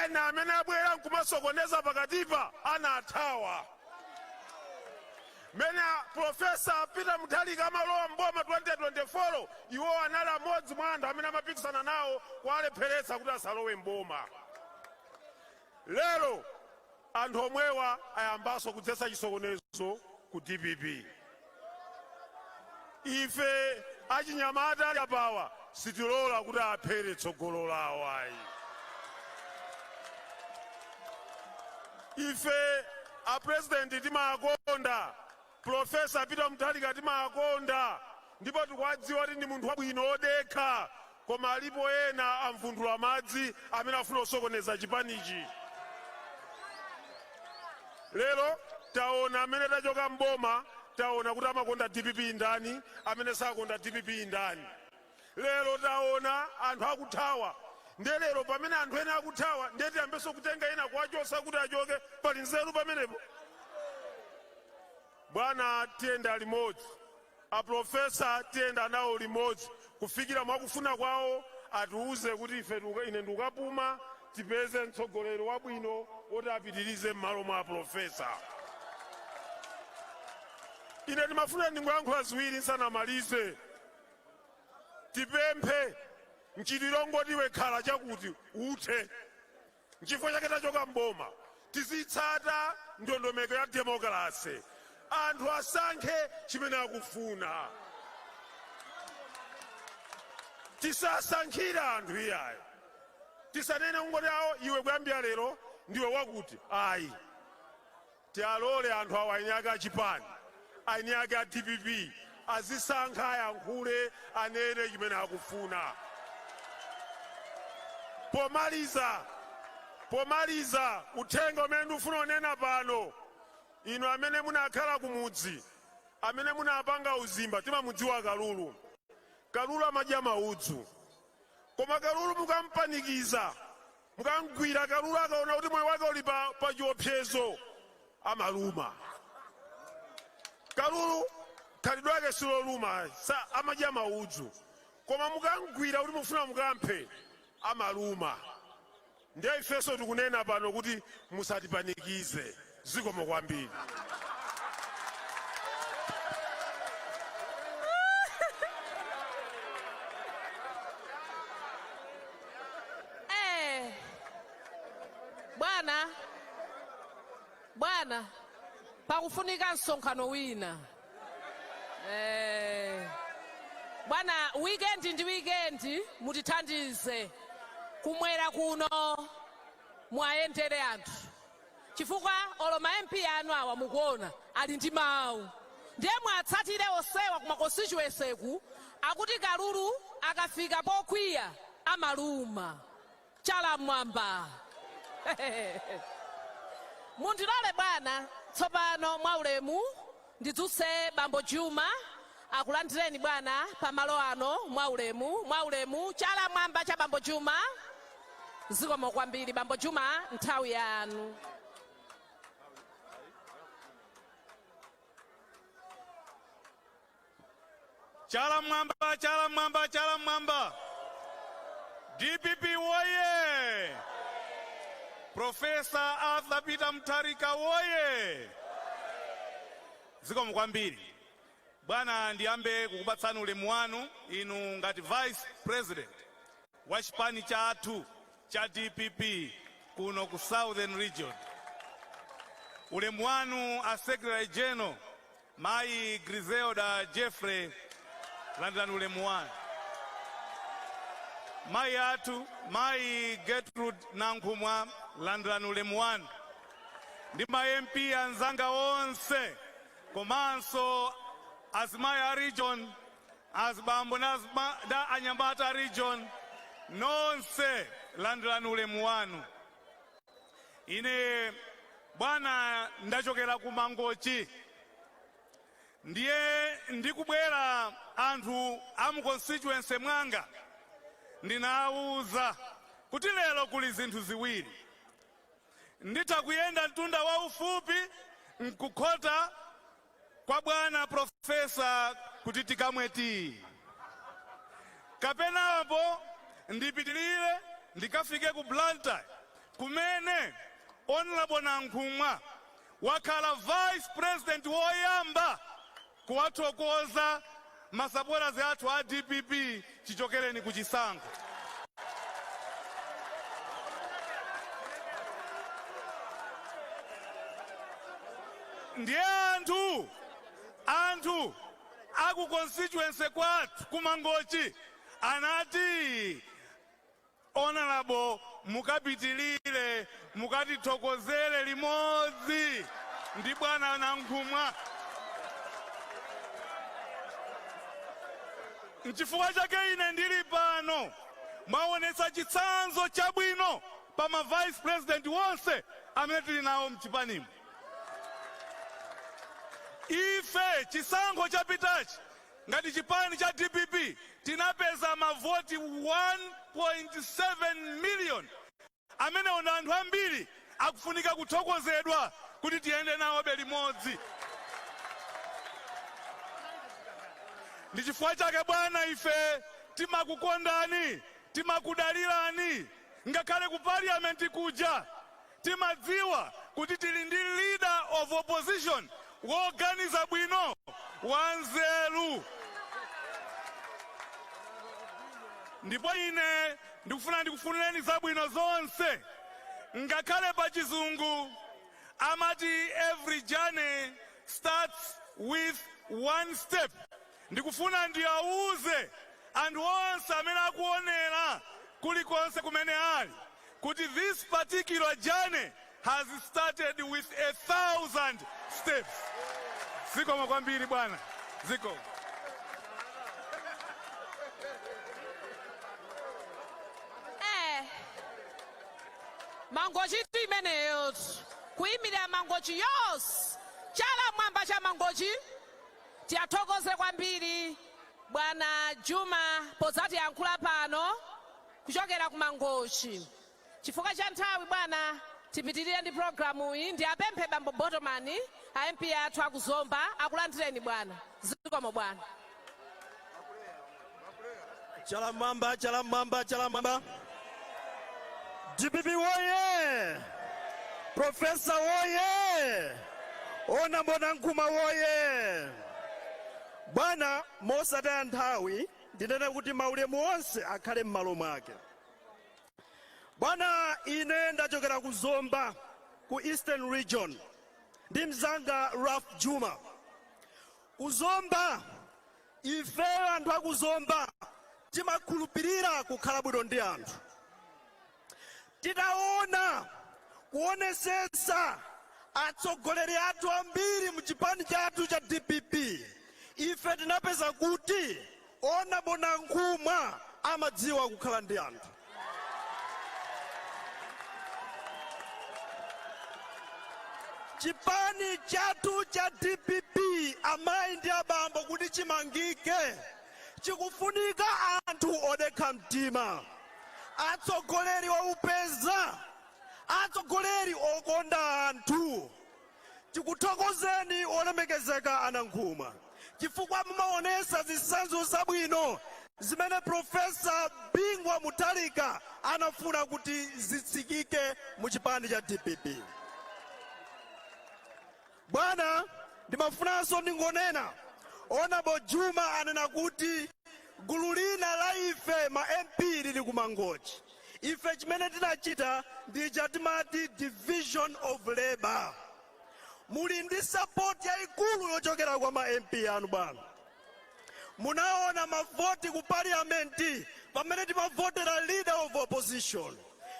Ena amene abwera nkumasokoneza pakatipa anathawa. Mene Professor Peter Mutharika amalowa mboma 2024, iwo anali amodzi mwa anthu amene amapikisana nawo kuwalepheretsa kuti asalowe mboma. Lero anthu omwewa ayambaso kudzetsa chisokonezo ku DPP. Ife achinyamata apawa sitilola kuti aphere tsogolo lawo ayi. Ife a president timakonda, Professor Peter Mutharika timakonda, ndipo tikudziwa kuti ndi munthu wabwino odekha, koma alipo ena amvundula madzi amene afuna kusokoneza chipanichi. Lero taona amene tachoka mboma, taona kuti amakonda DPP ndani, amene sakonda DPP ndani. Lero taona anthu akuthawa. Ndelero pamene anthu ena akuthawa, ndeti ambeso kutenga ena kuwachosa kuti achoke, pali nzeru pamenepo. Bwana tiyenda limodzi. A professor tiyenda nawo limodzi. Kufikira mwakufuna kwawo atiuze kuti ife ine ndikapuma tipeze mtsogoleri wabwino woti apitirize m'malo mwa professor. Ine ndimafuna ndingoyankhula ziwiri nsanamalize. tipemphe mchililongoti wekhala chakuti uthe nchifukwa chake tachoka mboma tizitsata ndondomeko ya demokrasi anthu asankhe chimene akufuna tisasankhira anthu iyayo tisanene ungoti awo iwe kuyambira lero ndiwe wakuti ayi tialole anthu awo aini ake achipani aini ake a DPP azisankha ayankhule anene chimene akufuna pomaliza uthenga umene ndifuna unena pano inu amene munakhala kumudzi amene munapanga uzimba timamudziwa kalulu amadya maudzu koma kalulu mukampanikiza mukamgwira kalulu akaona kuti moyo wake uli pa chiopsezo amaluma kalulu khalidwe ake siloluma amadya maudzu koma mukamgwira kuti mufuna mukamphe amaluma ndiye ifeso tikunena pano kuti musatipanikize zikomo kwambiri. Bwana pakufunika msonkhano wina bwana weekend ndi weekend mutithandize kumwera kuno mwayendere anthu chifukwa oloma MP anu awa mukuona ali ndi mawu ndiye mwatsatire osewa kuma constituency ku akuti kalulu akafika pokwiya amaluma chala mwamba mundilole bwana tsopano mwaulemu ndidzuse bambo Juma akulandireni bwana pamalo ano mwaulemu chala mwamba cha bambo Juma zikomo kwambiri bambo Juma nthawi yanu. Chala mwamba DPP woye Professor Arthur Peter Mutharika woye zikomo kwambiri bwana ndiyambe kukupatsani ulemu wanu inu ngati Vice President wa chipani chathu cha DPP kuno ku Southern Region. Ulemu wanu a Secretary General Mai Griselda Jeffrey landani ulemu wanu. Mai atu Mai Gertrude Nankhumwa landani ulemu wanu. Ndi ma MP anzanga onse komanso azimaya region azibambo da anyambata region nonse landani ulemu wanu. Ine bwana ndachokera ku Mangochi ndiye ndikubwera anthu amu constituency mwanga ndinawuza kuti lero kuli zinthu ziwiri nditakuyenda mtunda wa ufupi nkukhota kwa bwana Profesa kuti tikamweti kapenapo ndipitilire ndikafike ku Blantyre kumene Honorable Nankhumwa wakhala Vice President woyamba kuwathokoza masapoti athu a DPP chichokereni ku chisankho. Ndiye anthu aku constituency kwathu ku Mangochi anati Honorable mukapitilire mukatithokozere limodzi ndi bwana Nankhumwa. Nchifukwa chake ine ndili pano mwaonetsa chitsanzo chabwino pa ma Vice President wonse amene tili nawo mchipanimu. Ife chisankho chapitachi ngati chipani cha DPP tinapeza mavoti 1.7 million amene ona anthu ambiri akufunika kuthokozedwa kuti tiyende nawo limodzi. Ndi chifukwa chake bwana ife timakukondani timakudalirani ngakhale ku parliament kuja timadziwa kuti tili ndi leader of opposition woganiza bwino wanzeru. ndipo ine ndikufuna ndikufunireni zabwino zonse. Ngakhale pa chizungu amati every journey starts with one step. Ndikufuna ndiyauze anthu onse amene akuonera kulikonse kumene ali kuti this particular journey has started with 1,000 steps. Zikomo kwambiri bwana. Zikomo. Mangochi imeneyo kuyimirira Mangochi yonse chala mwamba cha Mangochi tiyathokoze kwambiri bwana Juma pozati yankhula pano kuchokera ku Mangochi. Chifukwa cha nthawi bwana tipitirire ndi programu iyi ndi apemphe bambo Botomani MP athu akuzomba akulandireni bwana. Zikomo bwana. Chala mwamba. DPP woye! Profesa woye! Ona Nankhumwa woye! Bwana mosataya nthawi ndinena kuti maulemu onse akhale m'malo mwake. Bwana ine ndachokera ku Zomba ku Eastern Region ndi mzanga Raf Juma. Kuzomba ife anthu akuzomba timakhulupirira kukhala bwino ndi anthu. Titaona kuonesesa atsogoleri athu ambiri mu chipani chathu cha DPP, ife tinapeza kuti ona Nankhumwa amadziwa kukhala ndi anthu. Chipani chathu cha DPP amayi ndi abambo kuti chimangike chikufunika anthu odekha mtima, atsogoleri wa upeza, atsogoleri okonda anthu. Tikuthokozeni olemekezeka Nankhumwa chifukwa mumaonesa zitsanzo zabwino zimene Profesa Mutharika anafuna kuti zitsikike mu chipani cha DPP. Bwana ndimafunanso ndingonena ona Juma anena kuti gulu lina la ife ma MP lili ku Mangochi. Ife chimene tinachita ndi chatimati division of labor. Muli ndi support yaikulu yochokera kwa ma MP anu bwana. Munaona mavoti ku parliament pamene timavotera leader of opposition.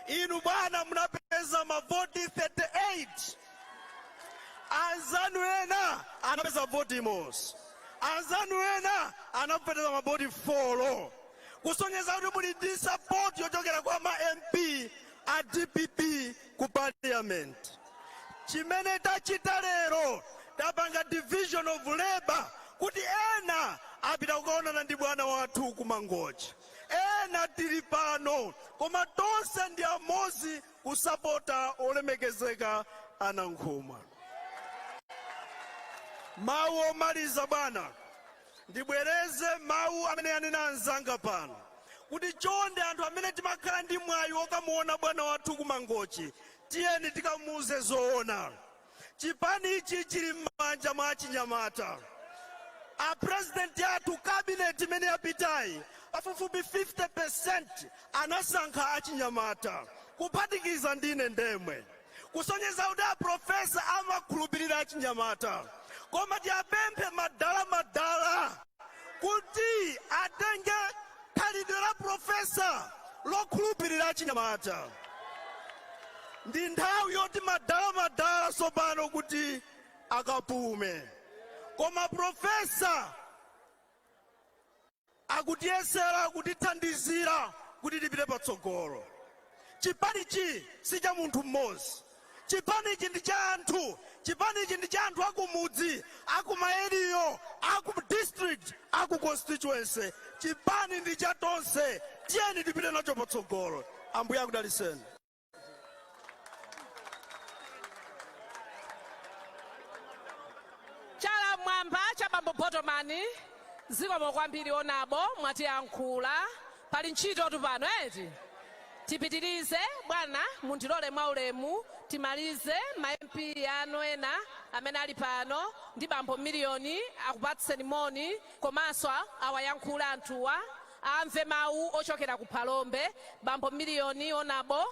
Inu bwana munapeza mavoti 38. Anzanu ena anapeza voti imodzi. Anzanu ena anapeza mavoti 4. Kusonyeza kuti muli ndi support yochokera kwa ma MP a DPP ku parliament. Chimene tachita lero tapanga division of labor kuti ena apita kukaonana ndi bwana wathu ku Mangochi. Ena tili pano koma tonse ndi amodzi kusapota olemekezeka Nankhumwa. Mawu omaliza bwana ndibwereze mawu amene yanena anzanga pano kuti chonde anthu amene timakhala ndi mwayi wokamuona bwana wathu ku Mangochi tiyeni tikamuuze zoona. Chipani ichi chili m'manja mwa achinyamata. A president yathu cabinet imene yapitayi pafupifupi 50% anasankha achinyamata kuphatikiza ndine ndemwe, kusonyeza kuti a profesa amakhulupirira achinyamata. Koma tiyapemphe madala kuti atenge khalidwe la profesa lokhulupirira achinyamata. Ndi nthawi yoti madala sopano kuti akapume. Koma profesa akutiyesera kutithandizira kuti tipite patsogolo. Chipani chi si cha munthu mmodzi. Chipani ichi ndi cha anthu. Chipani ichi ndi cha anthu akumudzi, akumaeriyo, aku district, aku constituency. Chipani ndi cha tonse. Tiyeni tipite nacho patsogolo. Ambuye akudaliseni. Chala mwamba cha bambo Botomani zikomo kwambiri onabo mwatiyankhula pali ntchito tupano eti tipitirize bwana muntilole mwaulemu timalize ma MP anu ena amene ali pano ndi bambo Miliyoni akupatseni moni komanso awayankhula anthuwa amve mawu ochokera ku Phalombe. Bambo Miliyoni onabo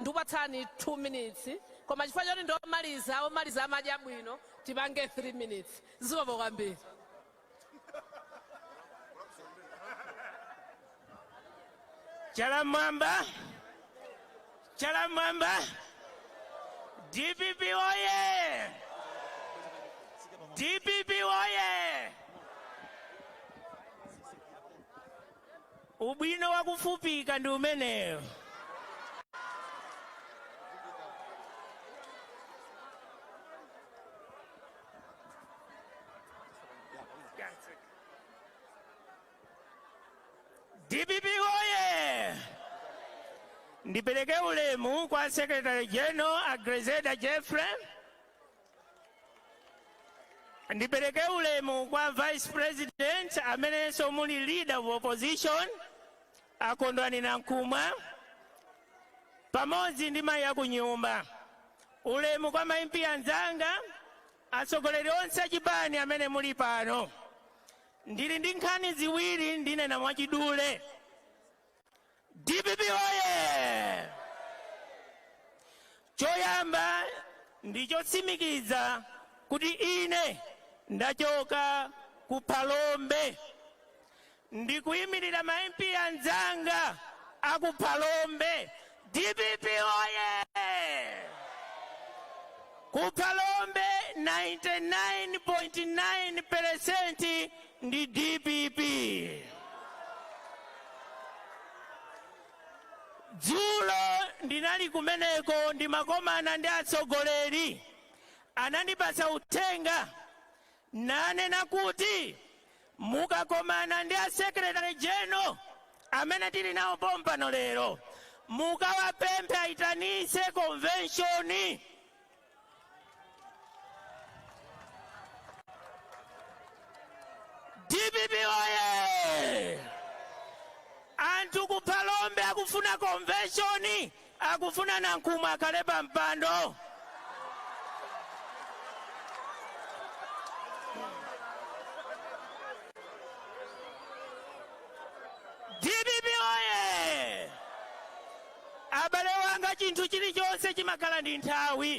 ndikupatsani 2 minutes. Koma chifukwa choti omaliza amadya bwino tipange 3 minutes. Zikomo kwambiri. Chalamwamba, DPP oye! DPP oye! Ubwino wa kufupika ndi umeneyo. DPP oye! Ndipeleke ulemu kwa Secretary General Agrezeda Jeffrey. Ndipeleke ulemu kwa Vice President amenenso muli leader of opposition Kondwani Nankhumwa. Pamodzi ndi mayi akunyumba. Ulemu kwa ma MP anzanga, atsogoleri onse achipani amene muli pano. Ndili ndi nkhani ziwiri ndinena mwachidule. DPP oye! Choyamba ndichotsimikiza kuti ine ndachoka ku Phalombe. Ndikuyimirira ma MP anzanga aku Phalombe. DPP oye! Ku Phalombe 99.9% ndi DPP. Dzulo ndinali kumeneko ndi makomana ndi atsogoleri. Anandipasa uthenga nanena kuti mukakomana ndi Secretary General amene tili nawo pompano lero, mukawapemphe aitanise convention. DPP oye! Anthu ku Phalombe akufuna convention, akufuna Nankhumwa akhale pa mpando. DPP oye! Abale wanga chinthu chilichonse chimakhala ndi nthawi.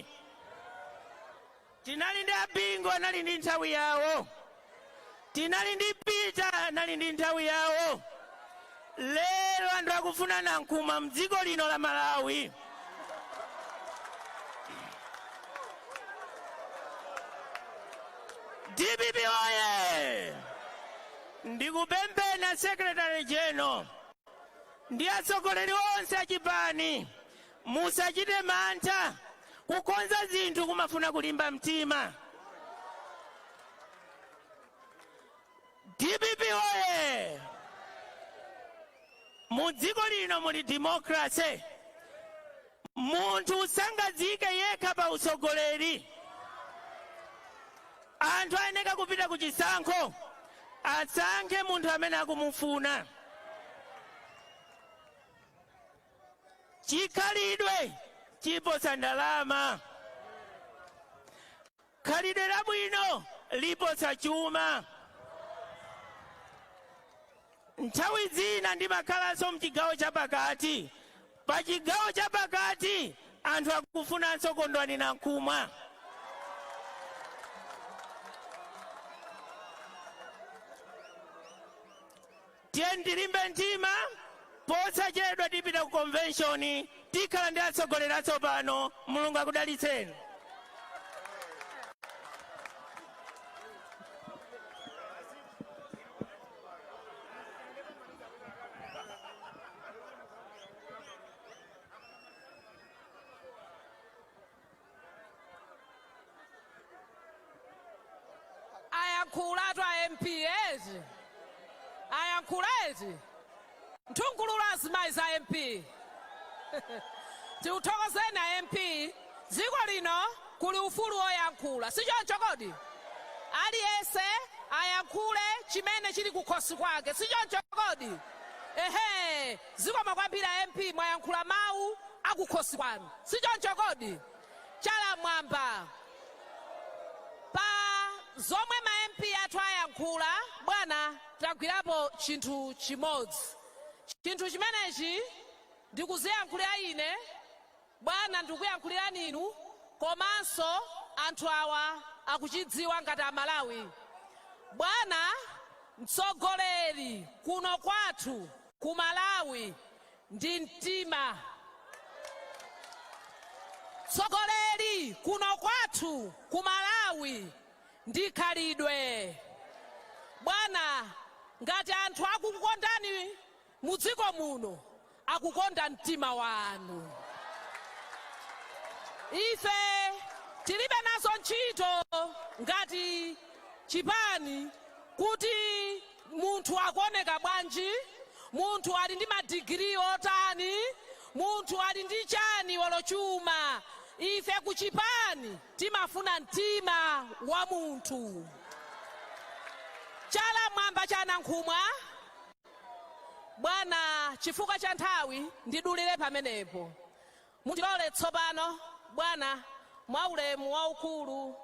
Tinali ndi Abingo anali ndi nthawi yawo. Tinali ndi Peter anali ndi nthawi yawo. Lero anthu akufuna Nankhumwa mdziko lino la Malawi. DPP oye! Ndikupemphera Secretary General ndi atsogoleri onse achipani, musachite mantha kukonza zinthu kumafuna kulimba mtima. DPP oye! Mudziko lino muli democracy. Munthu sangazike yekha pa utsogoleri. Anthu ayeneka kupita ku chisankho, asankhe munthu amene akumufuna. Chikhalidwe chiposa ndalama. Khalidwe labwino liposa chuma. Nthawi zina ndimakhalanso mchigawo chapakati. Pa chigawo chapakati anthu akufunanso Kondwani Nankhumwa. Tiye ndilimbe mtima, posachedwa tipita ku convention, tikhala ndi atsogoleri atsopano. Mulungu akudalitseni. Ayakhulatu a MPs. Ayakhuleti. Nthungululu azimayi za MP. Tiuthokozeni a MP. Dziko lino kuli ufulu oyankhula. Sichoncho kodi? Aliyense ayankhule chimene chili kukhosi kwake. Sichoncho kodi? Ehe. Zikomo kwambiri a MP mwayankhula mawu akukhosi kwanu. Sichoncho kodi? Chalamwamba. Pa zomwe ma MP athu ayankhula, bwana bwana tagwirapo chinthu chimodzi. Chinthu chimenechi ndikuziyankhulira ine, bwana ndikuyankhulirani inu, komanso anthu awa akuchidziwa ngati Amalawi. Bwana mtsogoleri kuno kwathu ku Malawi ndi mtima. Mtsogoleri kuno kwathu ku Malawi ndi khalidwe. Bwana ngati anthu akukukondani mudziko muno akukonda mtima wanu. Ife tilibe nazo ntchito ngati chipani kuti munthu akuoneka bwanji, munthu ali ndi madigiri otani, munthu ali ndi chani wolochuma. Ife kuchipani timafuna mtima wa munthu. Chala mwamba cha Nankhumwa, bwana chifukwa cha nthawi ndidulire pamenepo. Mutilole tsopano bwana mwaulemu waukulu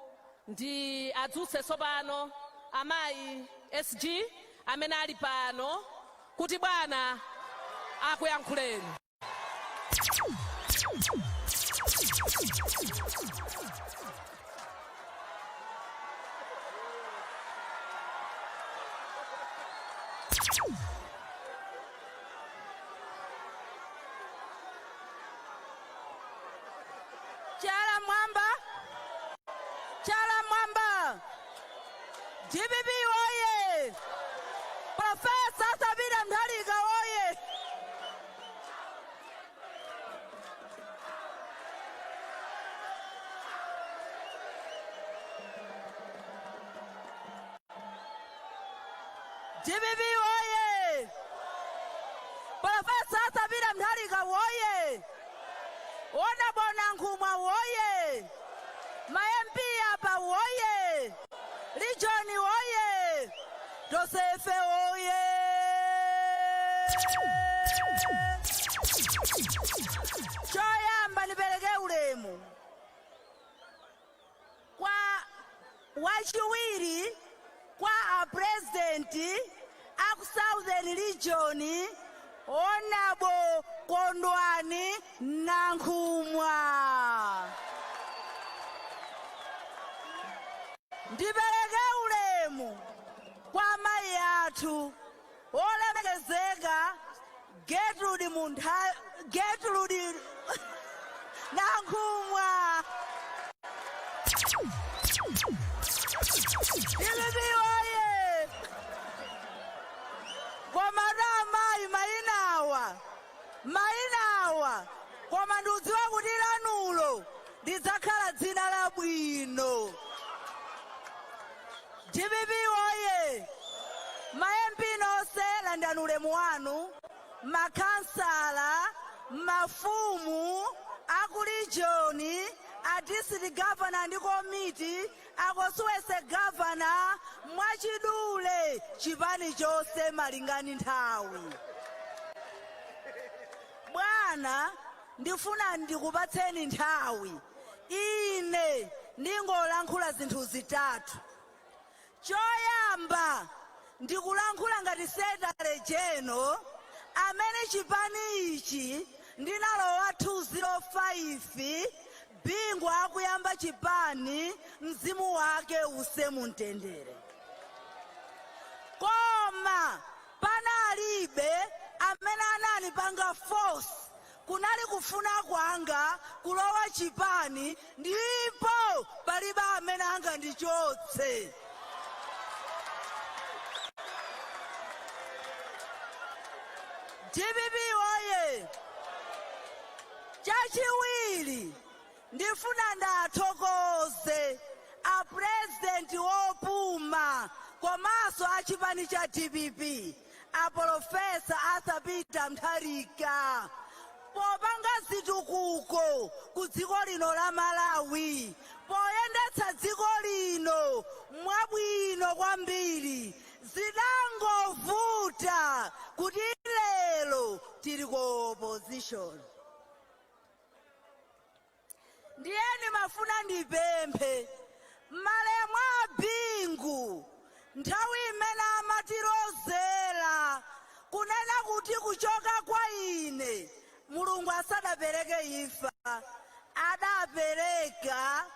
ndi adzutse tsopano amayi SG amene ali pano kuti bwana akuyankhuleni. Chala mwamba, chala mwamba. DPP oye! Profesa Arthur Peter Mutharika oye! DPP oye! Profesa Arthur Peter Mutharika oye! Ona bona Nankhumwa oye! Ma MP hapa oye! Region oye! Josefe oye! Choyamba nipeleke ulemu kwa wachiwiri kwa a president aku Southern Region Onabo Kondwani Nankhumwa. Ndipeleke ulemu kwa mai athu olemekezeka Gertrude Nankhumwa. DPP oye! Komanda amayi mainawa koma ndiudziwa kuti lanulo lidzakhala dzina labwino. DPP oye! Ma MP nonse landani ulemu wanu, makansala, mafumu, aku region, a district governor ndi komiti, akoswese governor, mwachidule chipani chose malingani nthawi. Bwana ndifuna ndikupatseni nthawi ine ndingolankhula zinthu zitatu. Choyamba ndikulankhula ngati Secretary General amene chipani ichi ndinalowa 205 bingwa akuyamba chipani mzimu wake use mumtendere. Koma panalibe amene anandipanga force kunali kufuna kwanga kulowa chipani ndipo palibe amene angandichotse. DPP oye! Chachiwiri ndifuna ndathokoze a president wopuma komanso a chipani cha DPP a Profesa Arthur Peter Mutharika popanga zitukuko ku dziko lino la Malawi, poyendetsa dziko lino mwabwino kwambiri. Zidangovuta kuti lero tili ku opposition. Ndiyeni mafuna ndipemphe malemu a bingu nthawi imene amati kunena kuti kuchoka kwa ine Mulungu asadapereke imfa adapereka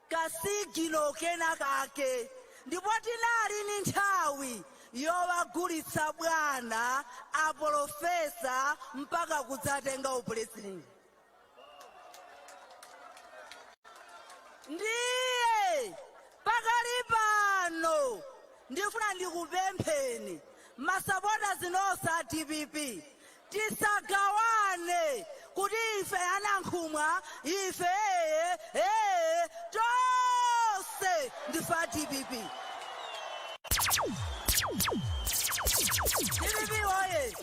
kasigino kena kake ndipo tinali ni nthawi yowagulitsa bwana aprofesa mpaka kudzatenga upresident. Ndiye pakali pano ndifuna ndikupempheni masapota zinonse a DPP tisagawane kuti ife Nankhumwa ife tonse ndife a DPP. DPP oye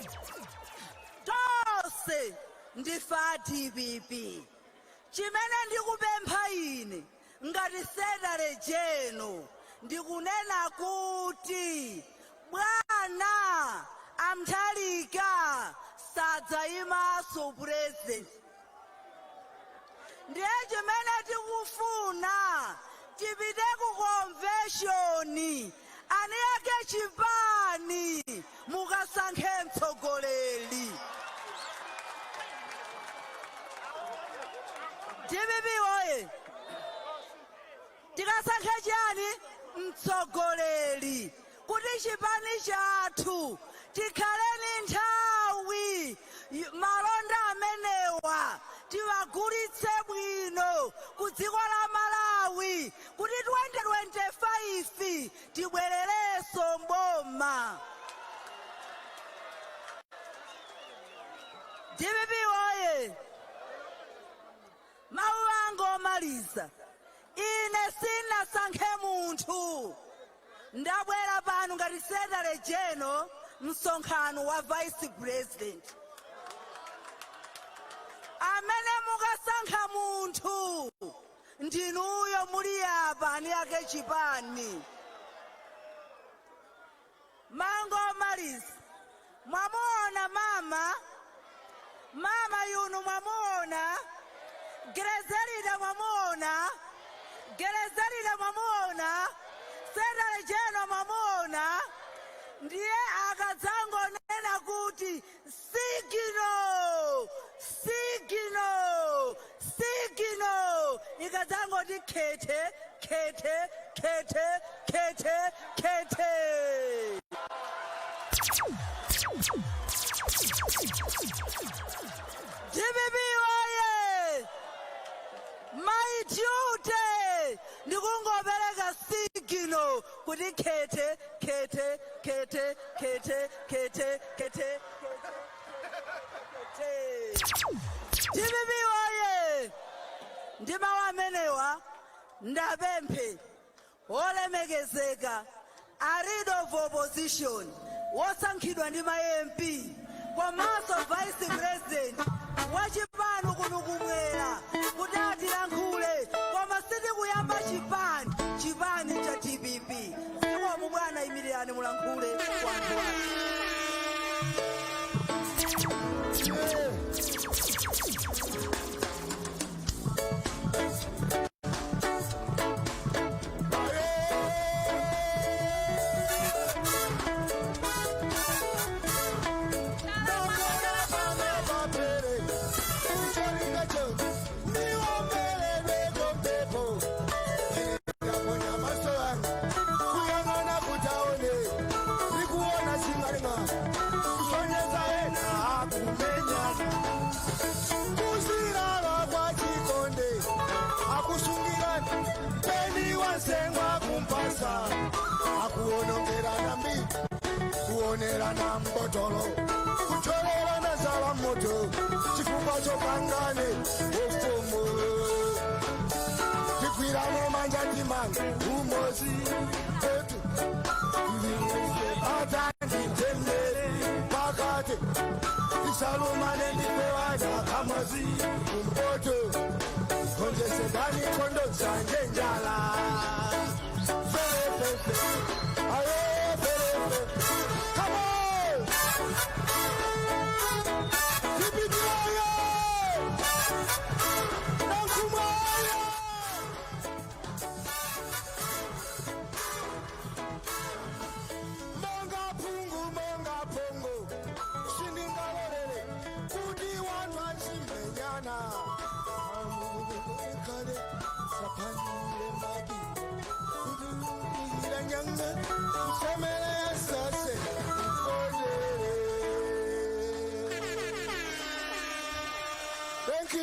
tonse ndife a DPP. Chimene ndikupempha ine ngati Sekretary General ndikunena kuti bwana Mutharika sadzayimanso president. Ndiye chimene tikufuna tipite ku convention ani yake chipani mukasankhe mtsogoleri. DPP oye tikasankhe chani mtsogoleri kuti chipani chathu tikhale ni nthawi malonda amenewa tiwagulitse bwino ku dziko la Malawi kuti 2025 tibwererenso mboma. DPP oye mawu anga omaliza ine sinasankhe munthu ndabwera pano ngati Sekretary General msonkhano wa Vice President. Amene mukasankha munthu ndinuyo muli apa ani yake chipani. Mango omaliza mwamuona mama yuno mwamuona Gerezerida mwamuona Sekretary General mwamuona ndiye akadzangonena kuti sigino ikadzangoti khete. DPP oye my duty ndikungopereka sigino kuti khete. DPP oye ndima wamenewa ndapemphe olemekezeka a leader of opposition wosankhidwa ndi ma MP komanso Vice President wachipani kuno kumwera kuti atilankhule koma sitikuyamba chipani cha DPP. Sikomu bwana imirirani mulankhule wanthu wake. Kuonerana mbotolo kuchorerana zala moto chifukwa chokangane ofomo tikwirane manja ndimanga umozi etu atanditendere pakate isalumane ndipewaja kamazi umboto konjesedani kondo zanje njala Pongo Thank you.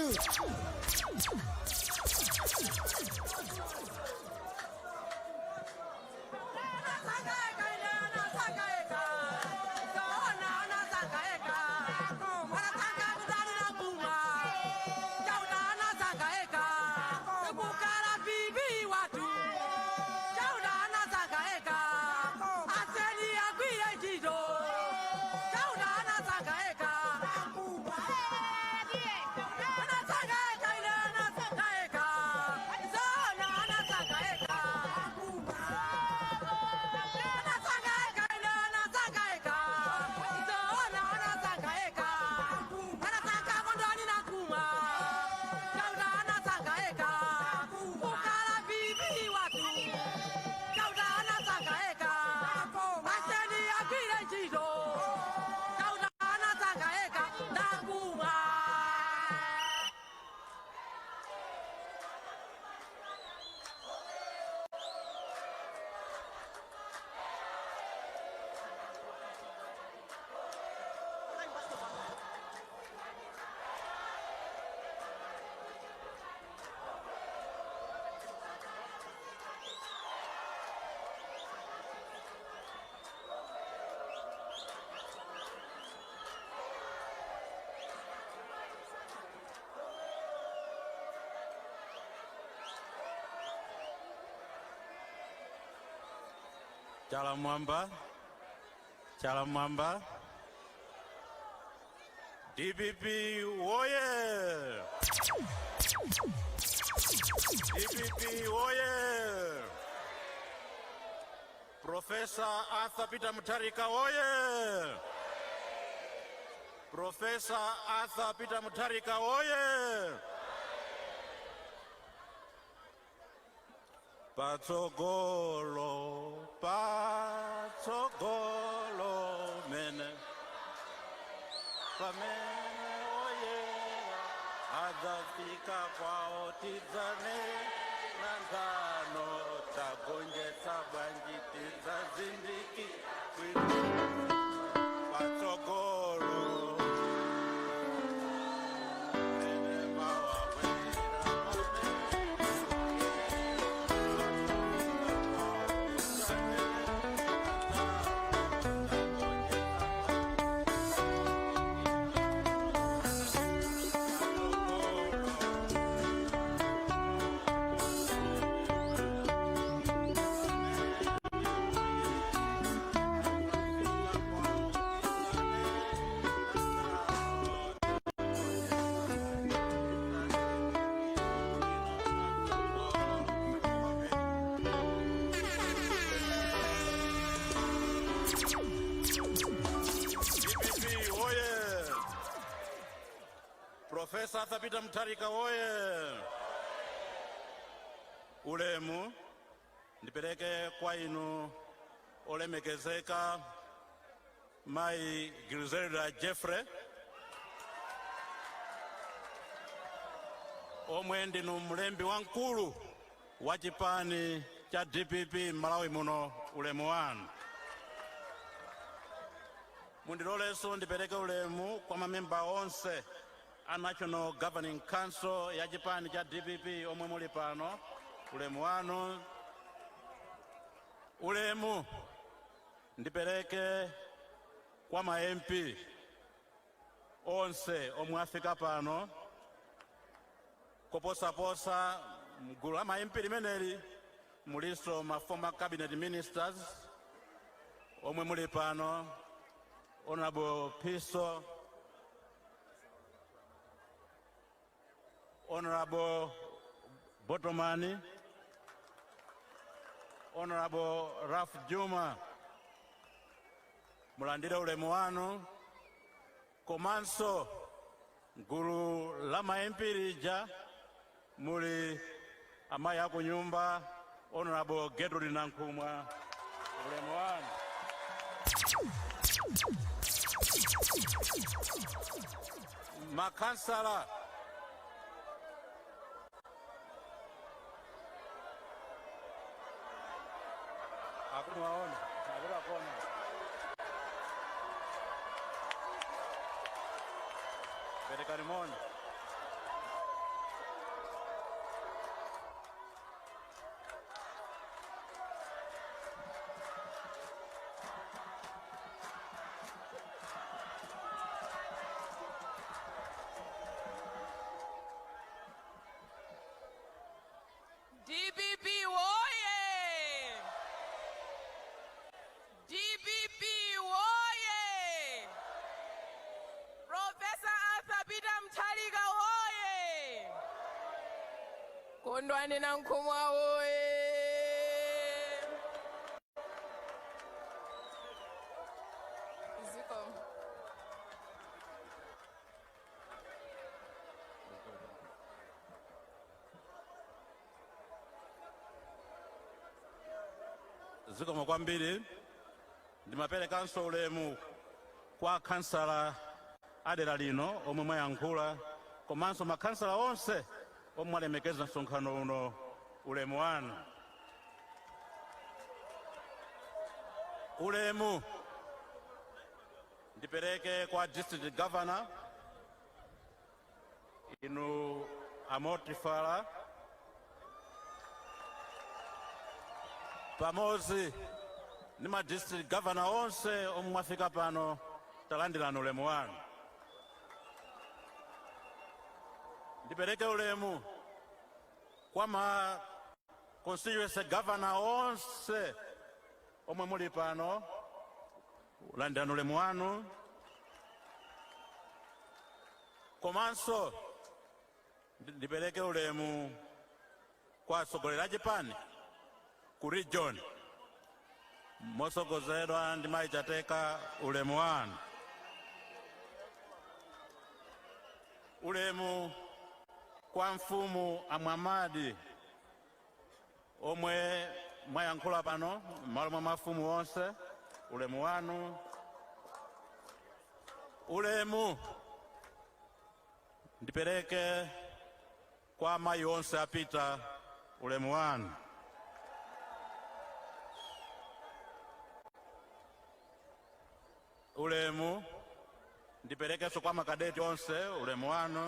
Chala Mwamba. DPP woye! DPP woye! Professor Arthur Peter Mutharika woye! Professor Arthur Peter Mutharika woye! Patsogolo mene pamene oyera adzafika kwao tidzane nanthano tagonjetsa bwanji tidzazindiki patsogolo Professor Arthur Peter Mutharika woye! Ulemu ndipeleke kwa inu olemekezeka Mai Griselda Jeffrey omwe ndinu mlembi wankulu wa chipani cha DPP Malawi muno. Ulemu wanu. Mundiloleso ndipeleke ulemu kwa mamemba onse a National Governing Council ya chipani cha DPP omwe muli pano. Ulemu wanu. Ulemu ndipeleke kwa ma MP onse omwe afika pano. Koposaposa mgulu la ma MP limeneli muliso ma former cabinet ministers omwe muli pano. Honorable Piso, Honorable Botomani, Honorable Raf Juma, mulandire ulemu wanu. Komanso gulu la ma-MP lija muli amayi akunyumba Honorable Kondwani Nankhumwa, ulemu wanu. Makansala akuwaona. DPP woye! DPP woye! Professor Arthur Peter Mutharika woye! Kondwani Nankhumwa woye! Zikomo kwambiri ndimaperekanso ulemu kwa kansala adera lino omwe mwayankhula komanso makansala onse omwe alemekeza msonkhano uno ulemu wanu. Ulemu ndipereke kwa district governor inu amotifala pamodzi ni ma district governor onse omwe mwafika pano talandirani ulemu wanu. Ndipereke ulemu kwa ma constituency governor onse omwe muli pano ulandirani ulemu wanu. Komanso ndipereke ulemu kwa atsogoleri a chipani ku region mosogozedwa ndi maichateka ulemu wanu. Ulemu kwa mfumu amwamadi omwe mwayankhula pano m'malo mwa mafumu onse ulemu wanu. Ulemu ndipereke kwa mayi onse apita ulemu wanu. Ulemu ndiperekeso kwa makadeti onse ulemu wanu.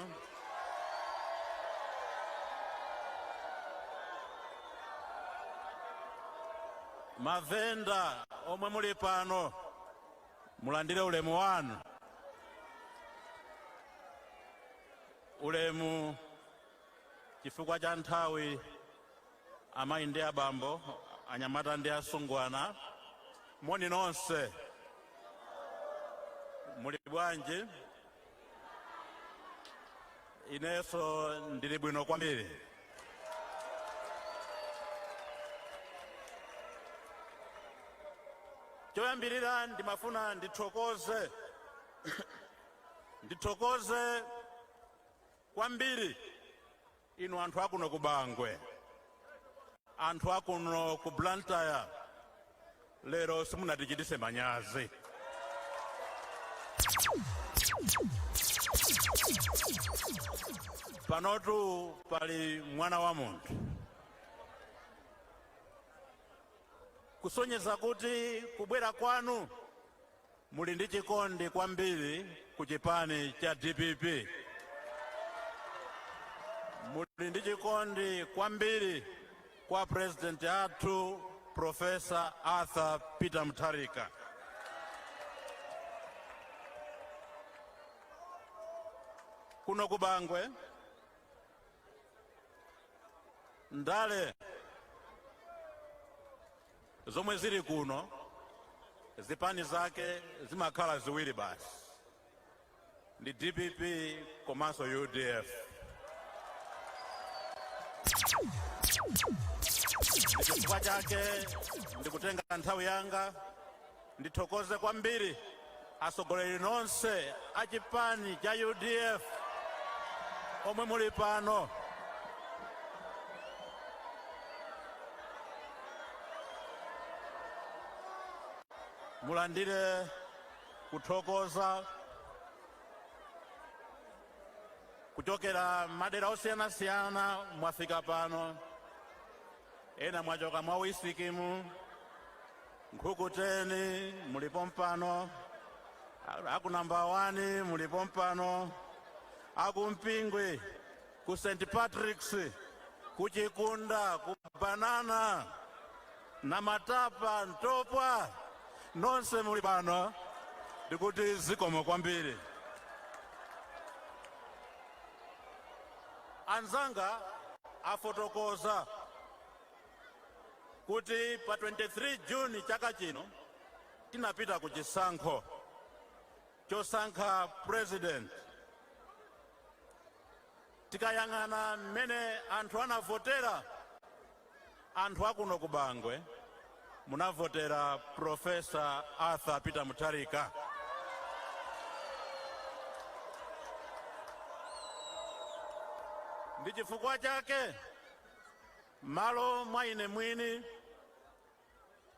Mavenda omwe muli pano mulandire ulemu wanu. Ulemu chifukwa cha nthawi amayi ndi abambo anyamata ndi asungwana moni nonse muli bwanji. Ineso ndili bwino kwambiri. Choyambirira ndimafuna ndithokoze kwambiri inu anthu akuno ku Bangwe, anthu akuno ku Blantyre, lero simunatichitise manyazi. Panotu pali mwana wa munthu kusonyeza kuti kubwera kwanu muli ndi chikondi kwambiri ku chipani cha DPP. Muli ndi chikondi kwambiri kwa president athu Professor Arthur Peter Mutharika. Kuno ku Bangwe ndale zomwe zili kuno zipani zake zimakhala ziwiri basi, ndi DPP komanso UDF. Chifukwa chake ndikutenga nthawi yanga ndithokoze kwambiri atsogoleri nonse a chipani cha UDF omwe muli pano. Mulandire kuthokoza kuchokera madera osiyanasiyana mwafika pano. Ena mwachoka mwa Wisikimu, Nkukuteni mulipo mpano, aku number 1 mulipo mpano, aku Mpingwe, ku St. Patrick's, ku Chikunda, ku Banana, na Matapa, Ntopwa, nonse muli pano, ndikuti zikomo kwambiri. Anzanga afotokoza kuti pa 23 Juni chaka chino tinapita ku chisankho chosankha president. Tikayang'ana mmene anthu anavotera, anthu akuno ku Bangwe munavotera Professor Arthur Peter Mutharika. Ndi chifukwa chake malo mwa ine mwini,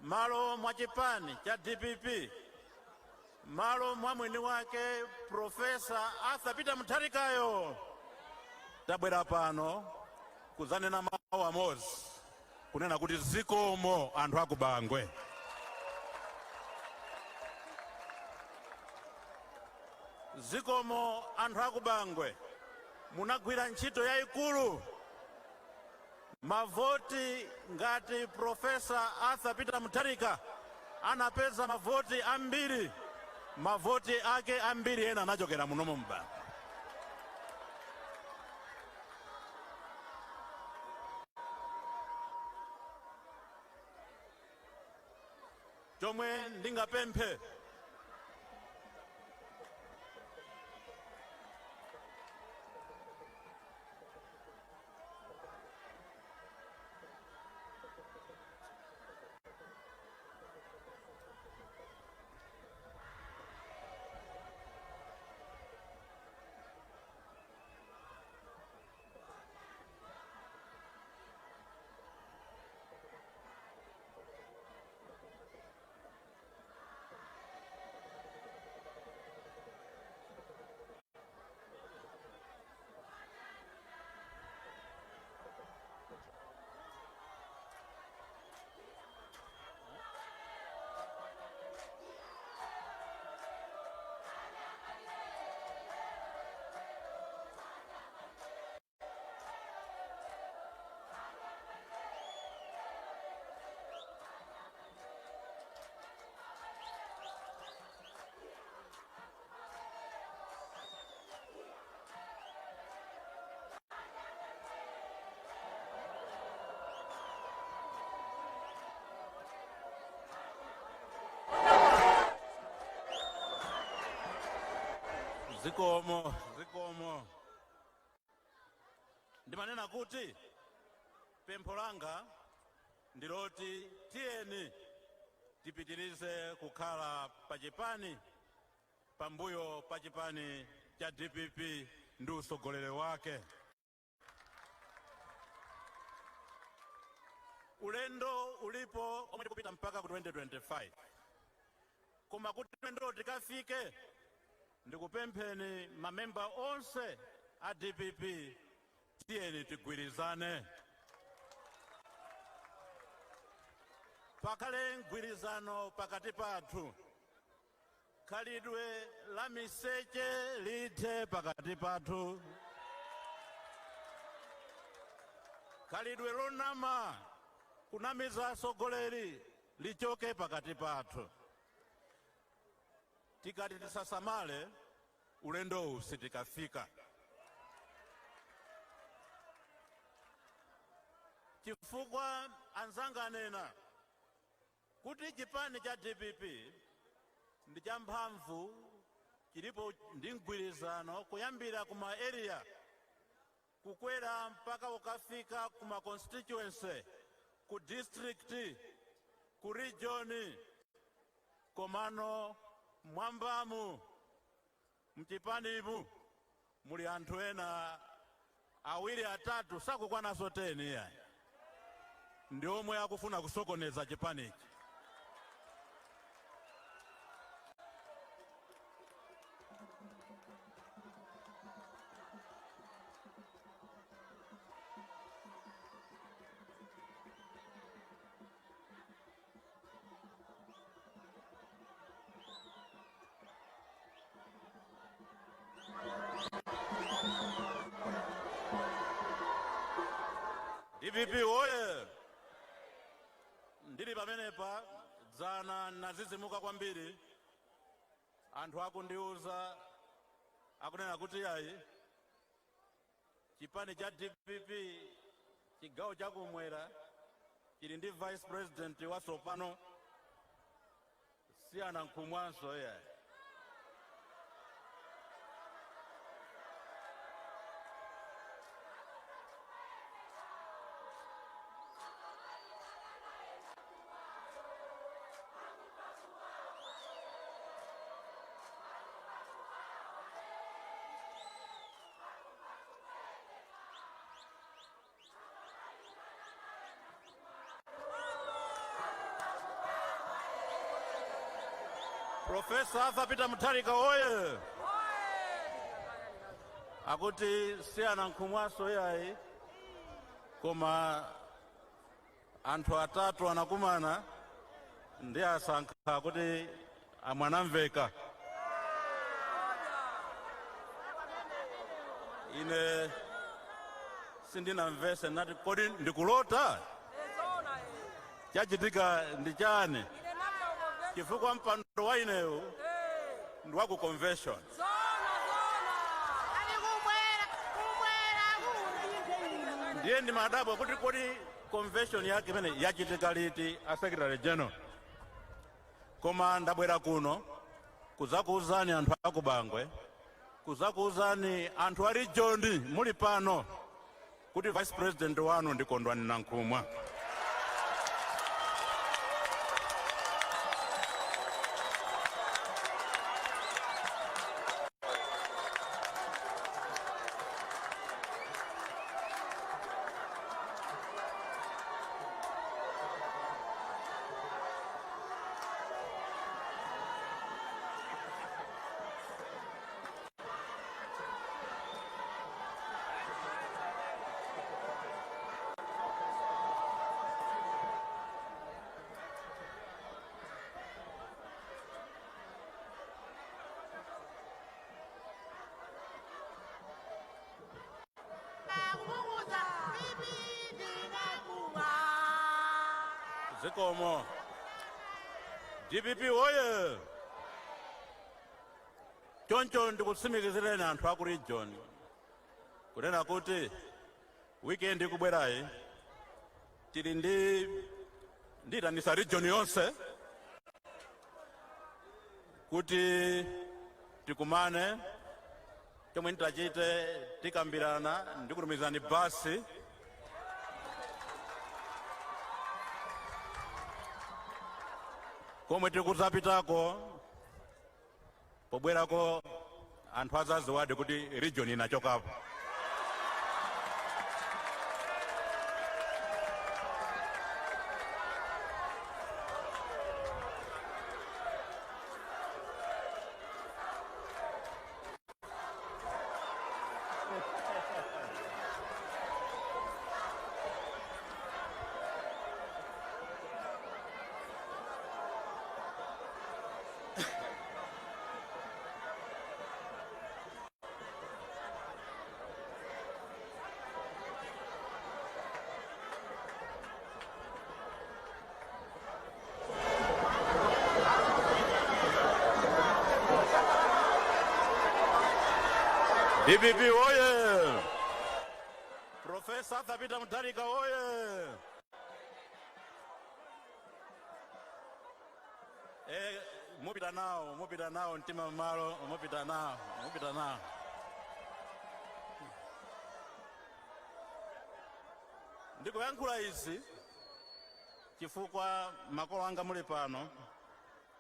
malo mwa chipani cha DPP, malo mwa mwini wake Professor Arthur Peter Mutharikayo, tabwera pano kuzanena mawu amodzi kunena kuti zikomo anthu aku Bangwe. Zikomo anthu aku Bangwe, munagwira ntchito yayikulu. Mavoti ngati Professor Arthur Peter Mutharika anapeza mavoti ambiri, mavoti ake ambiri ena anachokera munomu m'Bangwe. Chomwe ndingapemphe zikomo ndimanena kuti pempho langa ndiloti tiyeni tipitirize kukhala pachipani pambuyo pachipani cha DPP ndi usogolere wake. Ulendo ulipo omwe tikupita mpaka ku 2025, koma kuti ulendo tikafike ndikupempheni mamemba onse a DPP tiyeni tigwirizane. Pakhale mgwirizano pakati pathu, khalidwe la miseche lithe pakati pathu, khalidwe lonama kunamiza atsogoleri lichoke pakati pathu. Tikati tisasamale ulendo sitikafika. Chifukwa anzanga anena kuti chipani cha DPP ndi cha mphamvu, chilipo ndi mgwirizano kuyambira kuma area kukwera mpaka ukafika kuma constituency, ku district, ku region, komano mwambamu mchipanimu muli anthu ena awiri atatu sakukwana 10 ya ndi omwe akufuna kusokoneza chipanichi. DPP oye! Ndili pamenepa dzana nazizimuka kwambiri anthu akundiuza akunena kuti ayi chipani cha DPP chigawo chakumwera chili ndi vice president wasopano si Nankhumwanso yayi. Professor Arthur Peter Mutharika oye! Akuti si Nankhumwanso yayi koma anthu atatu anakumana ndi asankha kuti amwanamveka. Ine sindinamvese nati kodi ndikulota? Chachitika ndi chani? Chifukwa mpando wa ineyo ndi wa ku convention. Ndiye ndi madabo kuti kodi convention yake imene yachitika liti a Secretary General. Koma ndabwera kuno kuzakuuzani anthu aku Bangwe, kuzakuuzani anthu a region muli pano kuti Vice President wanu ndi Kondwani Nankhumwa. Zikomo. DPP oye! Choncho ndikutsimikizireni anthu aku region kunena kuti weekend ikubwerayi tili ndiyitanisa region yonse kuti tikumane chomwe titachite tikambirana ndikutumizani basi komwe tikuzapitako pobwerako anthu azaziwadi kuti region inachokapo. DPP oye! Professor Arthur Peter Mutharika oye! Mupita nawo mtima malo, mupita nawo. Ndikuyankhula izi chifukwa makolo anga muli pano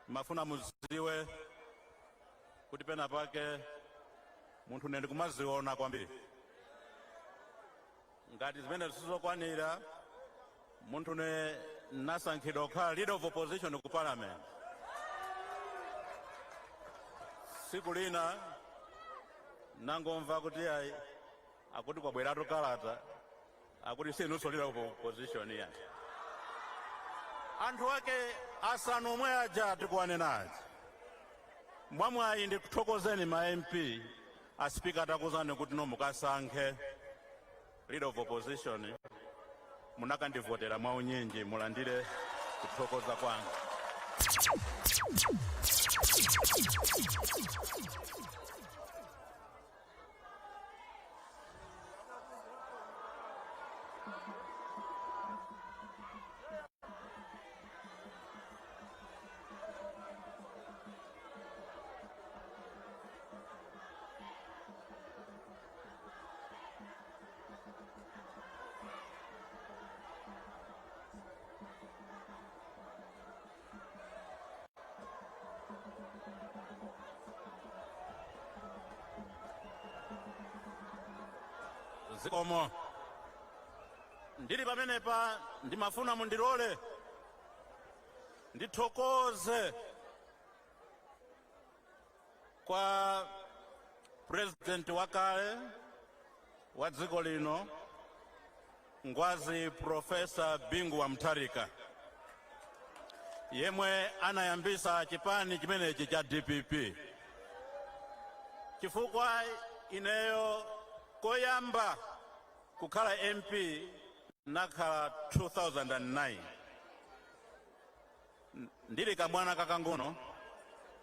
mafuna muziwe kuti pena pake munthu nende kumaziona kwambiri. Ngati zimene zisizokwanira munthu ne nasankhidwa kukhala leader of opposition ku parliament. Siku lina nangomva kuti ayi akuti kwabweratu kalata akuti sinunso leader of opposition ya. Anthu ake asanu omwe aja tikuwanenazi. Mwamwayi ndikuthokozeni ma MP aspeaker atakuzani kuti no mukasankhe leader of opposition munakandivotera mwaunyenji, mulandire kuthokoza kwanga. Zikomo ndili pamenepa ndimafuna mundilole ndithokoze kwa president wakale wa dziko lino ngwazi Profesa Bingwa Mutharika yemwe anayambisa chipani chimenechi cha DPP, chifukwa ineyo koyamba kukhala MP nakhala 2009 ndili kamwana kakang'ono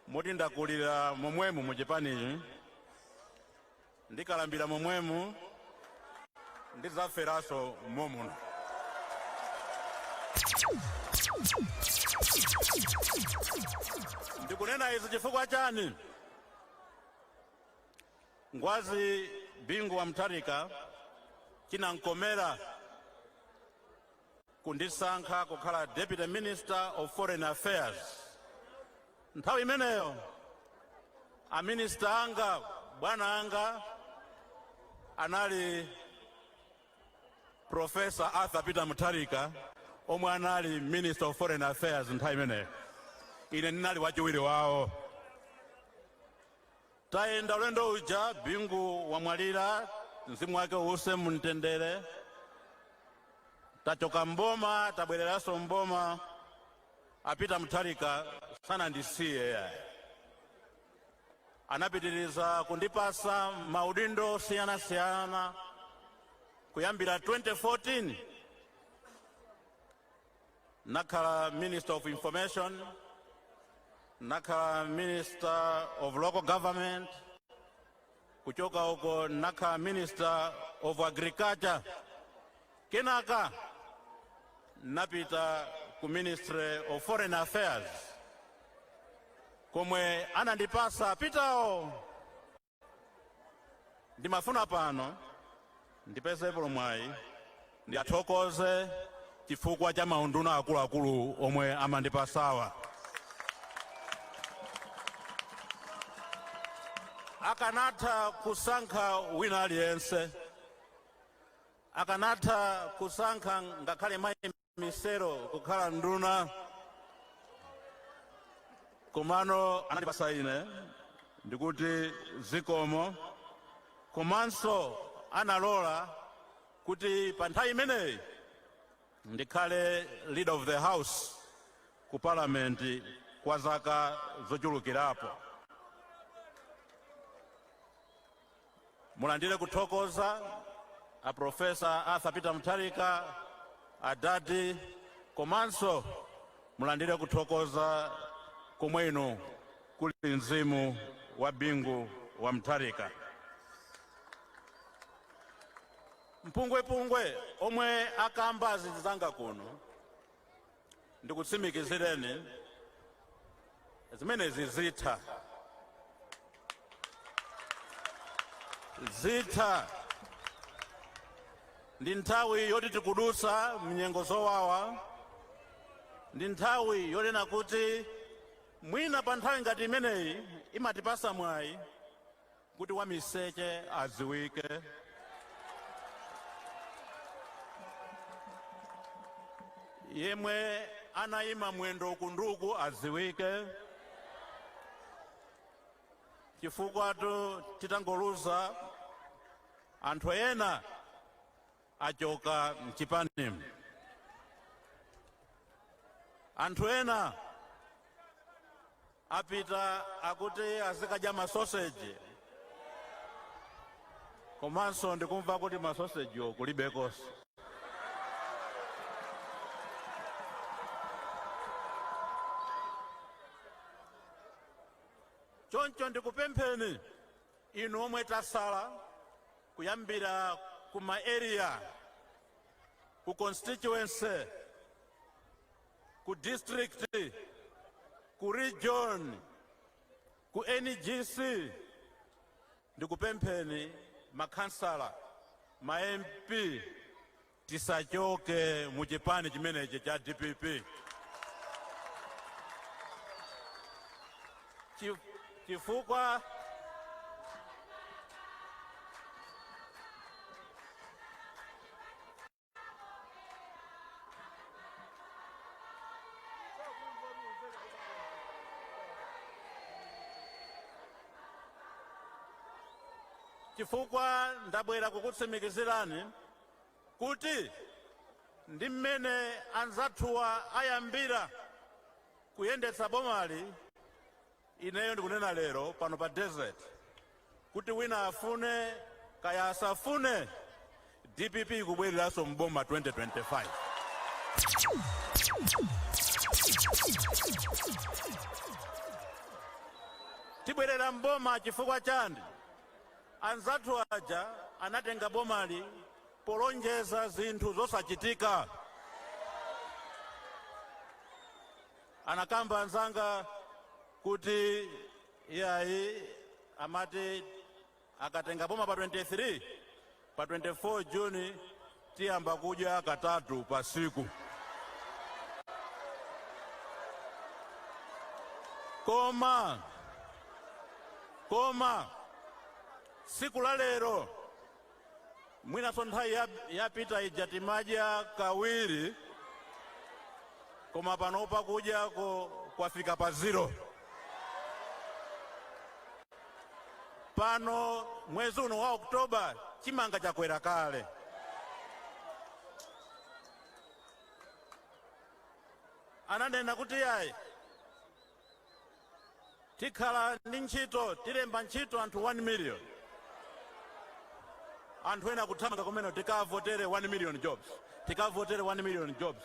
moti ndakulira momwemu muchipanichi, ndikalambira momwemu ndizaferaso momuno. Ndikunena izi chifukwa chani? Ngwazi Bingwa Mutharika chinankomera kundisankha kukhala Deputy Minister of Foreign Affairs. Nthawi imeneyo aminister anga bwana anga anali Professor Arthur Peter Mutharika omwe anali Minister of Foreign Affairs nthawi imeneyo. Ine ndinali wachiwiri wawo. Tayenda ulendo uja Bingu wamwalira, mzimu wake uwuse mumtendere. Tachoka mboma tabwereraso mboma, apita Mutharika sanandisiye. Anapitiriza kundipasa maudindo siyana kuyambira 2014 nakhala Minister of Information, nakhala Minister of Local Government, kuchoka huko nakhala Minister of Agriculture, kenaka napita ku Ministry of Foreign Affairs komwe anandipasa pitao. Ndimafuna pano ndipeze mwayi ndiathokoze chifukwa cha maunduna akuluakulu omwe amandipasawa. Akanatha kusankha wina aliyense, akanatha kusankha ngakhale mayi misero kukhala nduna, komano anandipasa ine ndikuti zikomo, komanso analola kuti pa nthawi imeneyi ndikhale Leader of the House ku Parliament kwa zaka zochulukirapo. Mulandire kuthokoza a Professor Arthur Peter Mutharika, adadi, komanso mulandire kuthokoza komwenu kuli mzimu wa Bingu wa Mutharika. Mpungwe omwe akamba azizanga kuno ndikutsimikizireni zimene zitha ndi nthawi yoti tikudusa mnyengo zowawa, ndi nthawi yonena kuti mwina pa nthawi ngati imeneyi imatipasa mwayi kuti wamiseche adziwike, yemwe anayima mwendo kunduku adziwike, chifukwa titangoluza anthu ena achoka mchipani, anthu ena apita akuti azikadya masoseji, komanso ndikumva kuti masosejiwo kulibekonso. choncho ndikupempheni inu omwe tasala kuyambira kuma area, ku constituency, ku district, ku region, ku NGC, ndikupempheni makhansala, ma MP, tisachoke mu chipani chimenechi cha DPP. Chifukwa ndabwera kukutsimikizirani kuti ndi mmene anzathuwa ayambira kuyendetsa bomali, ineyo ndikunena lero pano pa desert kuti wina afune kaya asafune, DPP ikubwereranso mboma 2025. Tibwerera mboma chifukwa chandi anzathu aja anatenga bomali polonjeza zinthu zosachitika. Anakamba anzanga kuti iyayi amati akatenga boma pa 23, pa 24 Juni tiyamba kudya katatu pa siku. Koma siku la lero mwinaso nthawi yapita ija timadya kawiri, koma pano pakudya kwafika pa 0. Pano mwezi uno wa Oktoba chimanga chakwera kale. Ananena kuti yayi tikhala ndi ntchito, tilemba ntchito anthu 1 million. Anthu ena kuthamanga kumene tikavotere 1 million jobs, tikavotere 1 million jobs.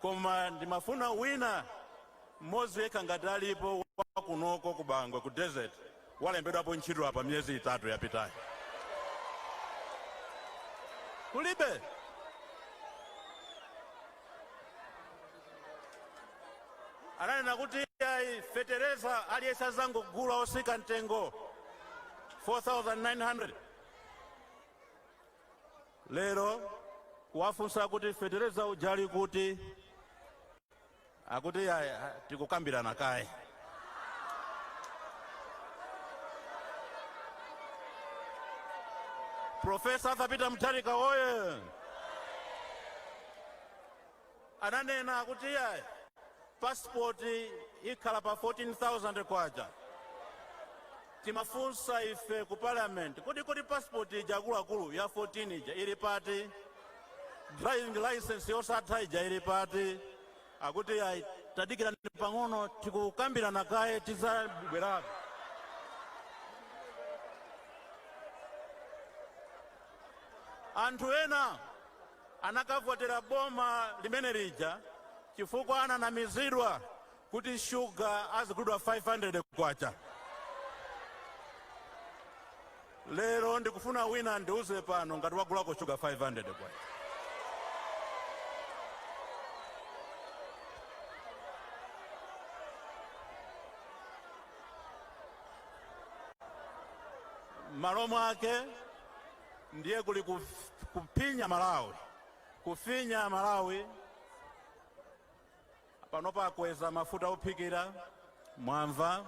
Koma ndimafuna wina mmodzi yekha ngati alipo wakunoko ku Bangwe ku desert walembedwapo ntchito apa miyezi 3 yapitayi. Kulibe. Ananena kuti yayi fetereza aliyesa zangu gula osika ntengo 4,900. Lero kuwafunsa kuti fetereza ujali kuti akuti yayi tikukambirana kaye. Professor Arthur Peter Mutharika oye. Ananena kuti yayi passport ikhala pa 14,000 kwacha. Timafunsa ife ku parliament kuti passport ija akuluakulu ya 14 ija ili pati, driving license yosatha ija ili pati. Akuti yayi tadikira pang'ono tikukambirana kaye tizabwerapo. Anthu ena anakavotera boma limene lija chifukwa ananamizidwa kuti sugar azigulidwa 500 kwacha. Lero ndikufuna wina ndiuze pano ngati wagulako sugar 500 kwacha. Malo mwake ndiye kuli kufinya Malawi. Panopa akweza mafuta ophikira mwamva,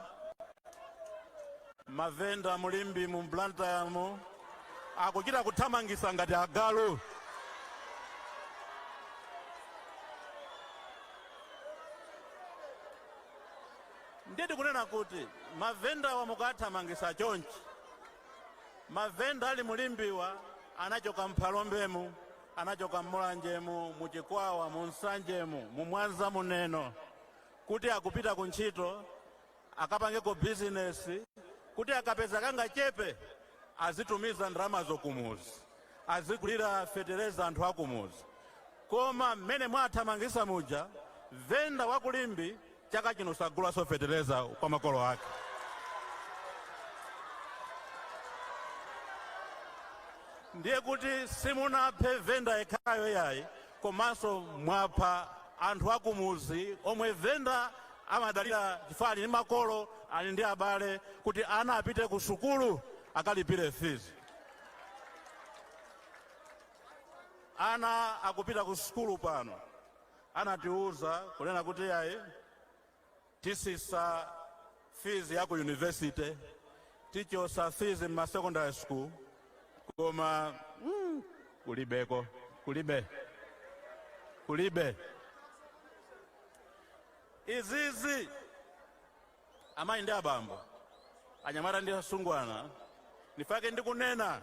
mavenda mulimbi mu Blantyre akuchita kuthamangisa ngati agalu. Ndiye kunena kuti mavenda wa mukathamangisa chonchi, mavenda ali mulimbiwa anachoka mpalombemu, anachoka mmulanjemu, muchikwawa, munsanjemu, mumwanza muneno, kuti akupita kuntchito akapangeko business, kuti akapeza kanga chepe azitumiza ndalama zokumuzi, azigulira fetereza anthu akumuzi. Koma mmene mwathamangisa muja venda wakulimbi chaka chino sagula so fetereza kwa makolo ake. ndiye kuti simunaphe venda yekhayo yayi komanso mwapha anthu akumuzi omwe venda amadalira chifani ndi makolo ali ndi abale kuti ana apite ku sukulu akalipire fees. Ana akupita ku sukulu pano anatiuza kunena kuti yayi tisisa fees ya ku university tichosa fees ma secondary school koma kulibe izizi amayi ndi abambo anyamata ndi asungwana nifake ndikunena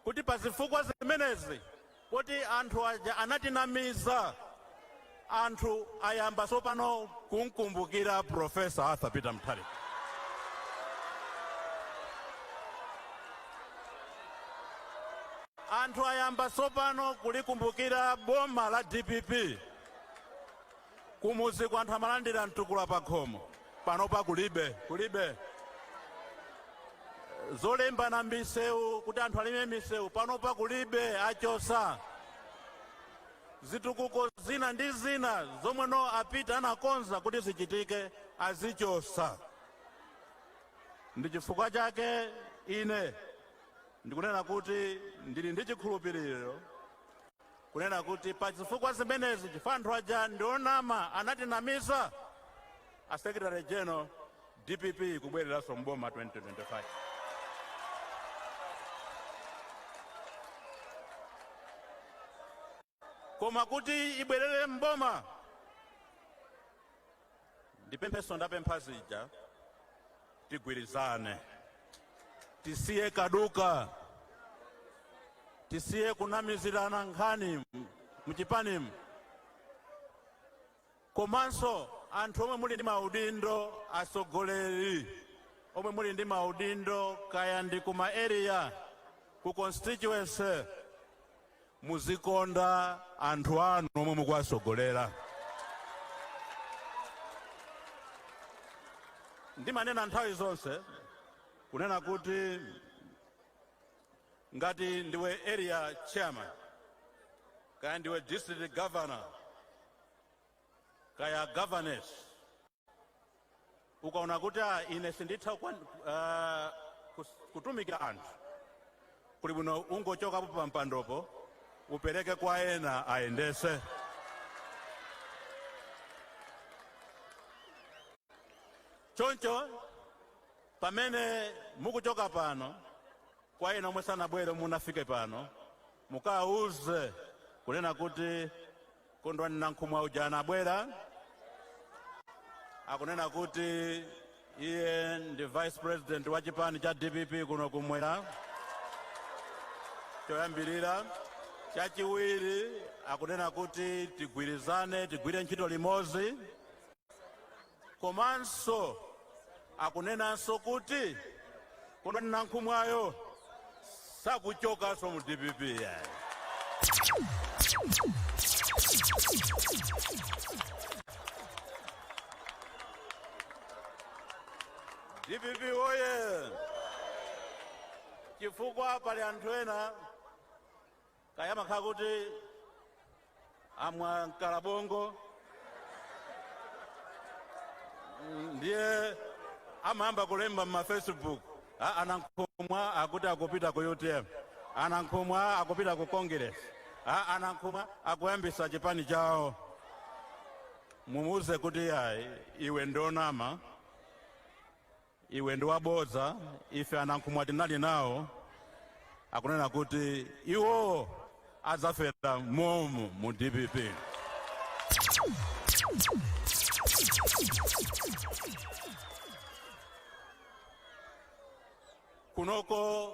kuti pazifukwa zimenezi kuti anthu aja anatinamiza anthu ayamba sopano kumkumbukira Professor Arthur Peter Mutharika. Anthu ayamba sopano kulikumbukira boma la DPP kumuzi kwa anthu amalandira mtukula pakhomo pano pa kulibe zolemba na misewu kuti anthu alime misewu pano pa kulibe achosa zitukuko zina ndi zina zomwe no apita anakonza kuti zichitike azichosa. Ndi chifukwa chake ine ndikunena kuti ndili ndi chikhulupiriro kunena kuti pa zifukwa zimenezi chifukwa anthu aja ndionama anatinamiza a Secretary General DPP kubwereranso mboma 2025. Koma kuti ibwerere mboma ndipempheso ndapempha zija tigwirizane tisiye kaduka tisiye kunamizirana nkhani mchipanimu komanso anthu omwe muli ndi maudindo asogoleri omwe muli ndi maudindo kaya ndi kuma area ku constituency muzikonda anthu anu omwe mukuwasogolera. Ndimanena nthawi zonse kunena kuti ngati ndiwe area chairman kaya ndiwe district governor kaya governess ukaona kuti ine sinditha kutumikira anthu kuli bwino ungochokapo pa mpandopo upereke kwa ena aendese. Choncho pamene mukuchoka pano kwa ena omwe sanabwere munafike pano mukauze kunena kuti Kondwani Nankhumwa uja anabwera akunena kuti iye ndi vice president wa chipani cha DPP kuno kumwera choyambirira. Chachiwiri akunena kuti tigwirizane tigwire ntchito limodzi komanso akunenanso kuti Kondwani Nankhumwayo sakuchokanso mu DPP yayi. DPP oye! Chifukwa pali anthu ena kaya makhala kuti amwa mkalabongo ndiye amamba kulemba ma Facebook Nankhumwa akuti akupita ku UTM, Nankhumwa akupita ku Congress, Nankhumwa akuyambisa chipani chawo. Mumuze kuti yayi iwe ndonama iwe ndi wabodza ife Nankhumwa tinali nawo akunena kuti iwo adzafera momu mu DPP. Kunoko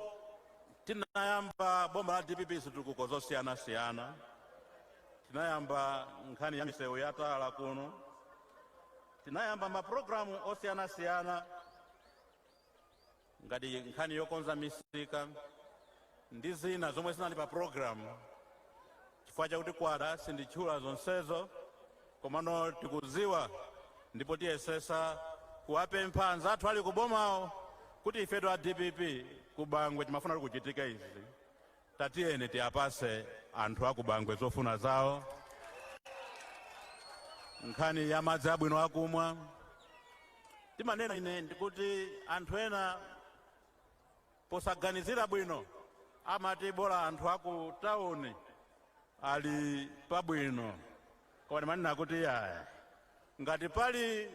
tinayamba boma la DPP zitukuko zosiyana-siyana. Tinayamba nkhani ya misewu yatala kuno. Tinayamba maprogramu osiyana-siyana ngati nkhani yokonza misika ndi zina zomwe zinali pa programu. Chifukwa chakuti kwada sinditchula zonsezo komano tikuziwa ndipo tiyesesa kuwapempha anzathu ali kubomawo kuti ifetu a DPP ku Bangwe timafuna kuchitika izi tatiyeni tiyapase anthu aku Bangwe zofuna zawo. Nkhani ya madzi abwino akumwa. Timanena ine ndikuti anthu ena posaganizira bwino amati bola anthu aku tauni ali pabwino. Koma ndimanena kuti yaya ngati pali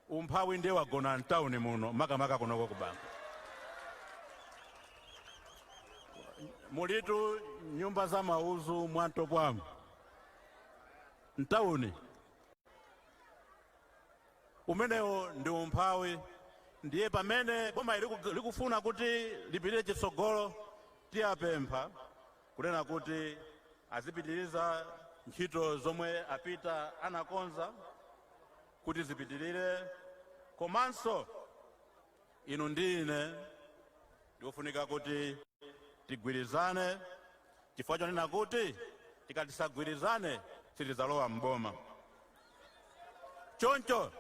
umphawi ndiye wagona mtauni muno makamaka kunoko ku Bangwe. Mulitu nyumba za mauzu mwantopwamu mtauni umenewo ndi umphawi. Ndiye pamene boma likufuna kuti lipitire chitsogolo tiyapempha kunena kuti azipitiriza ntchito zomwe apita anakonza kuti zipitirire. Komanso inu ndi ine ndikufunika kuti tigwirizane, chifukwa chonena kuti tikatisagwirizane sitizalowa mboma. Choncho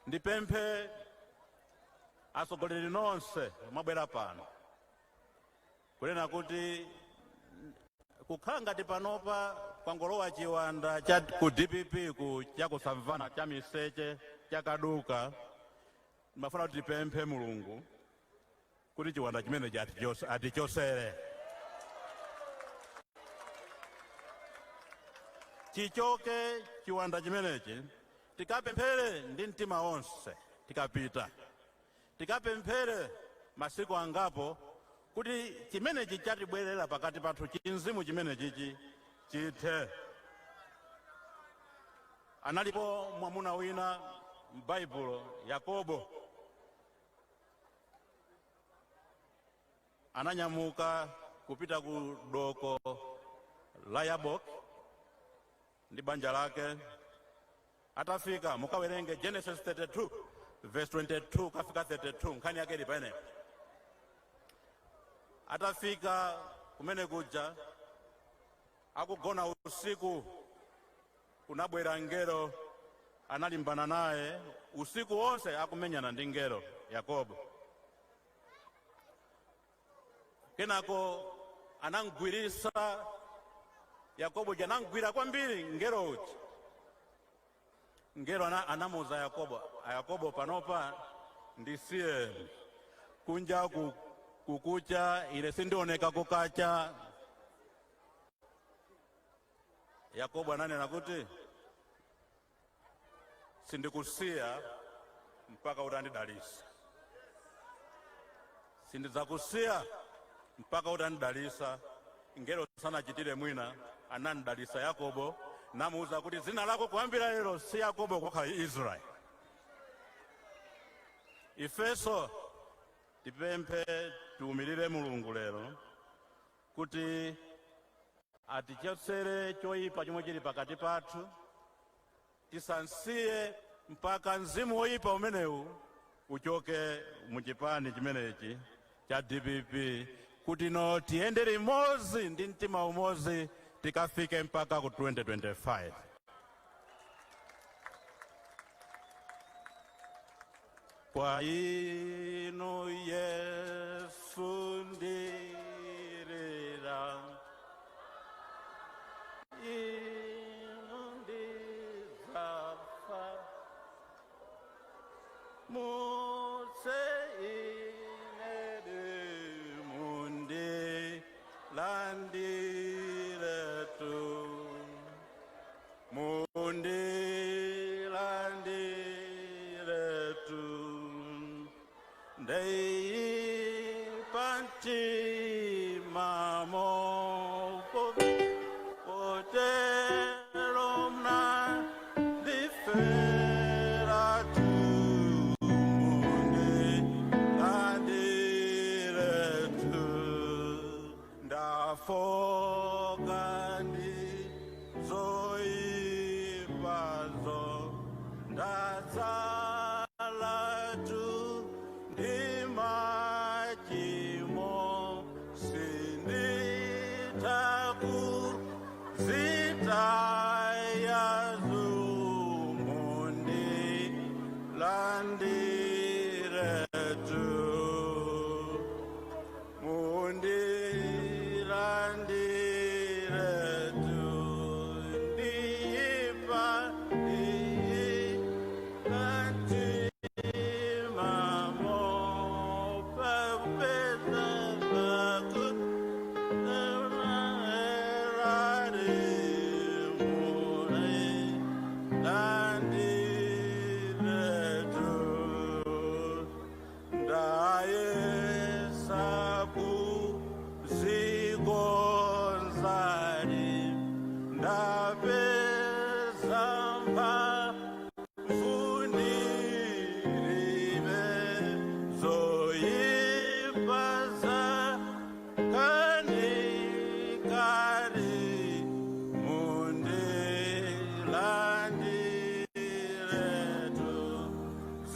ndipemphe atsogoleri nonse mwabwera pano kunena kuti kukhala ngati panopa kwangolowa chiwanda cha ku DPP cha ku Savana cha Miseche cha Kaduka. Ndimafuna kuti tipemphe Mulungu kuti chiwanda chimene atichosere, chichoke chiwanda chimenechi. Tikapemphere ndi mtima wonse, tikapita tikapemphere masiku angapo kuti chimenechi chatibwerera pakati pathu chinzimu chimenechi chithe. Analipo mwamuna wina m'Baibulo, Yakobo, ananyamuka kupita ku doko la Yaboki ndi banja lake. Atafika mukawerenge Genesis 32 verse 22 kafika 32, nkhani yake ili pene. Atafika kumene kuja akugona usiku, kunabwera ngelo analimbana naye usiku wonse, akumenyana ndi ngelo Yakobo. Kenako anamgwirisa Yakobo, anamgwira kwambiri ngelo uchi. Ngelo anamuza Yakobo, panopa ndisiye kunja kukucha ile sindioneka kukacha. Yakobo ananena kuti sindikusiya mpaka utandidalisa, sindizakusiya mpaka utandidalisa. Ngelo sanachitire mwina, anandidalisa Yakobo, namuza kuti zina lako kuyambira lero si Yakobo kokhala Israeli. Ifeso tipemphe tiwumilire Mulungu lero kuti atichotsere choyipa chomwe chili pakati pathu, tisansiye mpaka mzimu woyipa umenewu uchoke muchipani chimenechi cha DPP, kuti no tiyende limodzi ndi mtima umodzi tikafike mpaka ku 2025. Kwa inu Yesu ndirira, inu ndizafa, muse inede mundi landire tu, mundi landire tu. Dei panti mamo poteromna di fera tu mundi landire tu, da fogandi zoi pazo da zala tu landire tu.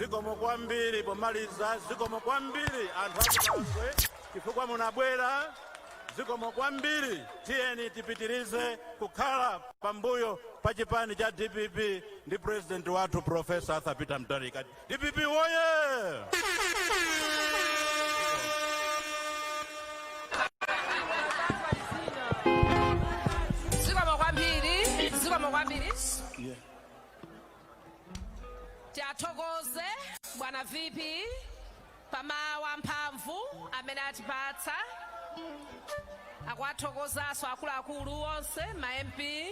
zikomo kwambiri pomaliza, zikomo kwambiri anthu akubangwe chifukwa munabwera, zikomo kwambiri. Tiyeni tipitirize kukhala pambuyo pa chipani cha DPP ndi president wathu Professor Arthur Peter Mutharika. DPP woye! Zikomo kwambiri. Tiathokoze bwana VP pamawa mphamvu amene atipatsa. Akwathokozaso akuluakulu onse ma MP.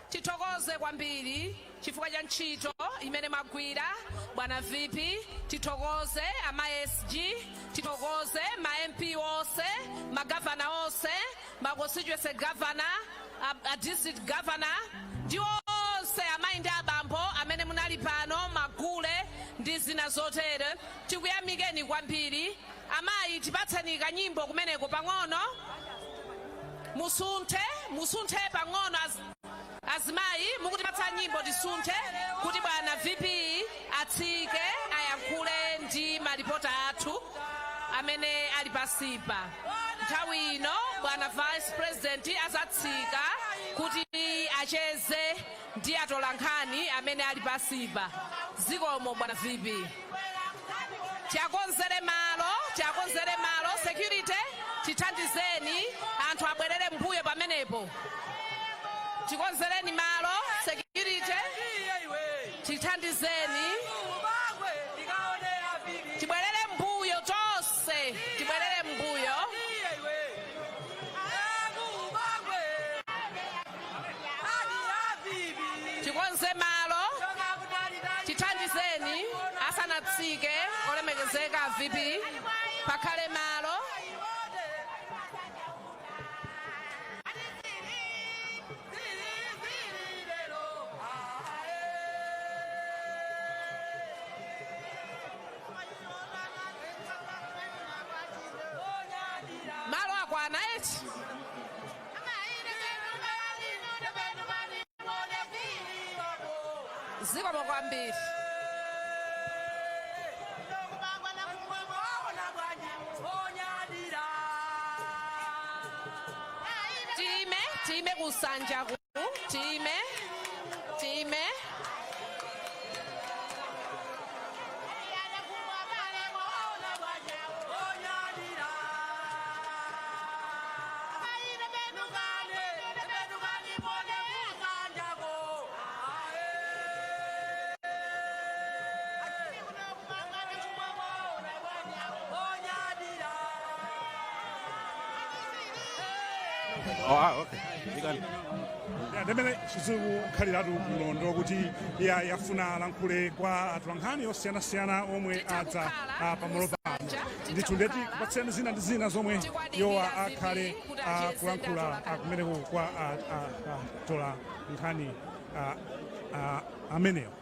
Tithokoze kwambiri chifukwa cha ntchito imene magwira bwana VP. Tithokoze ama SG, tithokoze ma MP onse, magavana onse, ma constituency governor, a district governor, ndi onse amayi ndi abambo amene munali pano, magule ndi zina zotere. Tikuyamikeni kwambiri. Amayi tipatseni kanyimbo kumeneko pang'ono. Musunthe pang'ono azimayi, mukutipatsa nyimbo tisunthe kuti bwana VP atsike ayankhule ndi malipota athu amene ali pasipa. Nthawi ino bwana Vice President azatsika kuti acheze ndi atolankhani amene ali pasipa. Zikomo bwana VP. Tiakonzere malo, security tithandizeni anthu abwerere mbuyo pamenepo. Tikonzereni malo, security tithandizeni. Tibwerere mbuyo tonse, tibwerere mbuyo. Tikonze malo, tithandizeni asanatsike olemekezeka VP. Pakhale malo. Malo akwana eti. Zikomo kwambiri. Time kusanja ku. Time. Okay. Ndemene chizikukhaliratu mlondo kuti yafuna alankhule kwa atolankhani osiyanasiyana omwe adza pamalo pano. Ndithu ndeti kupatsirani zina ndi zina zomwe yowa akhale kulankhula kumeneko kwa atolankhani amenewo.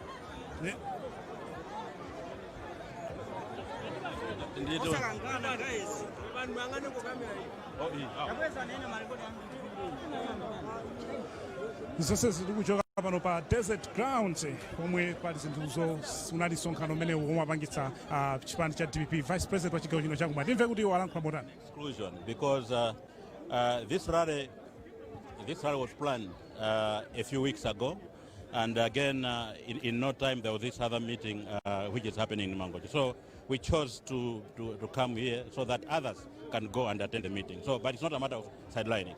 Zonse zikuchoka pano pa Desert Grounds pomwe pali zinthuzo unali msonkhano umene omwe apangitsa chipani cha DPP. Vice President wa chigawo chino chakumwa timve kuti walankhula motani. Exclusion because this rally was planned a few weeks ago, and again in no time there was this other meeting which is happening in Mangochi. So we chose to come here so that others can go and attend the meeting. So, but it's not a matter of sidelining.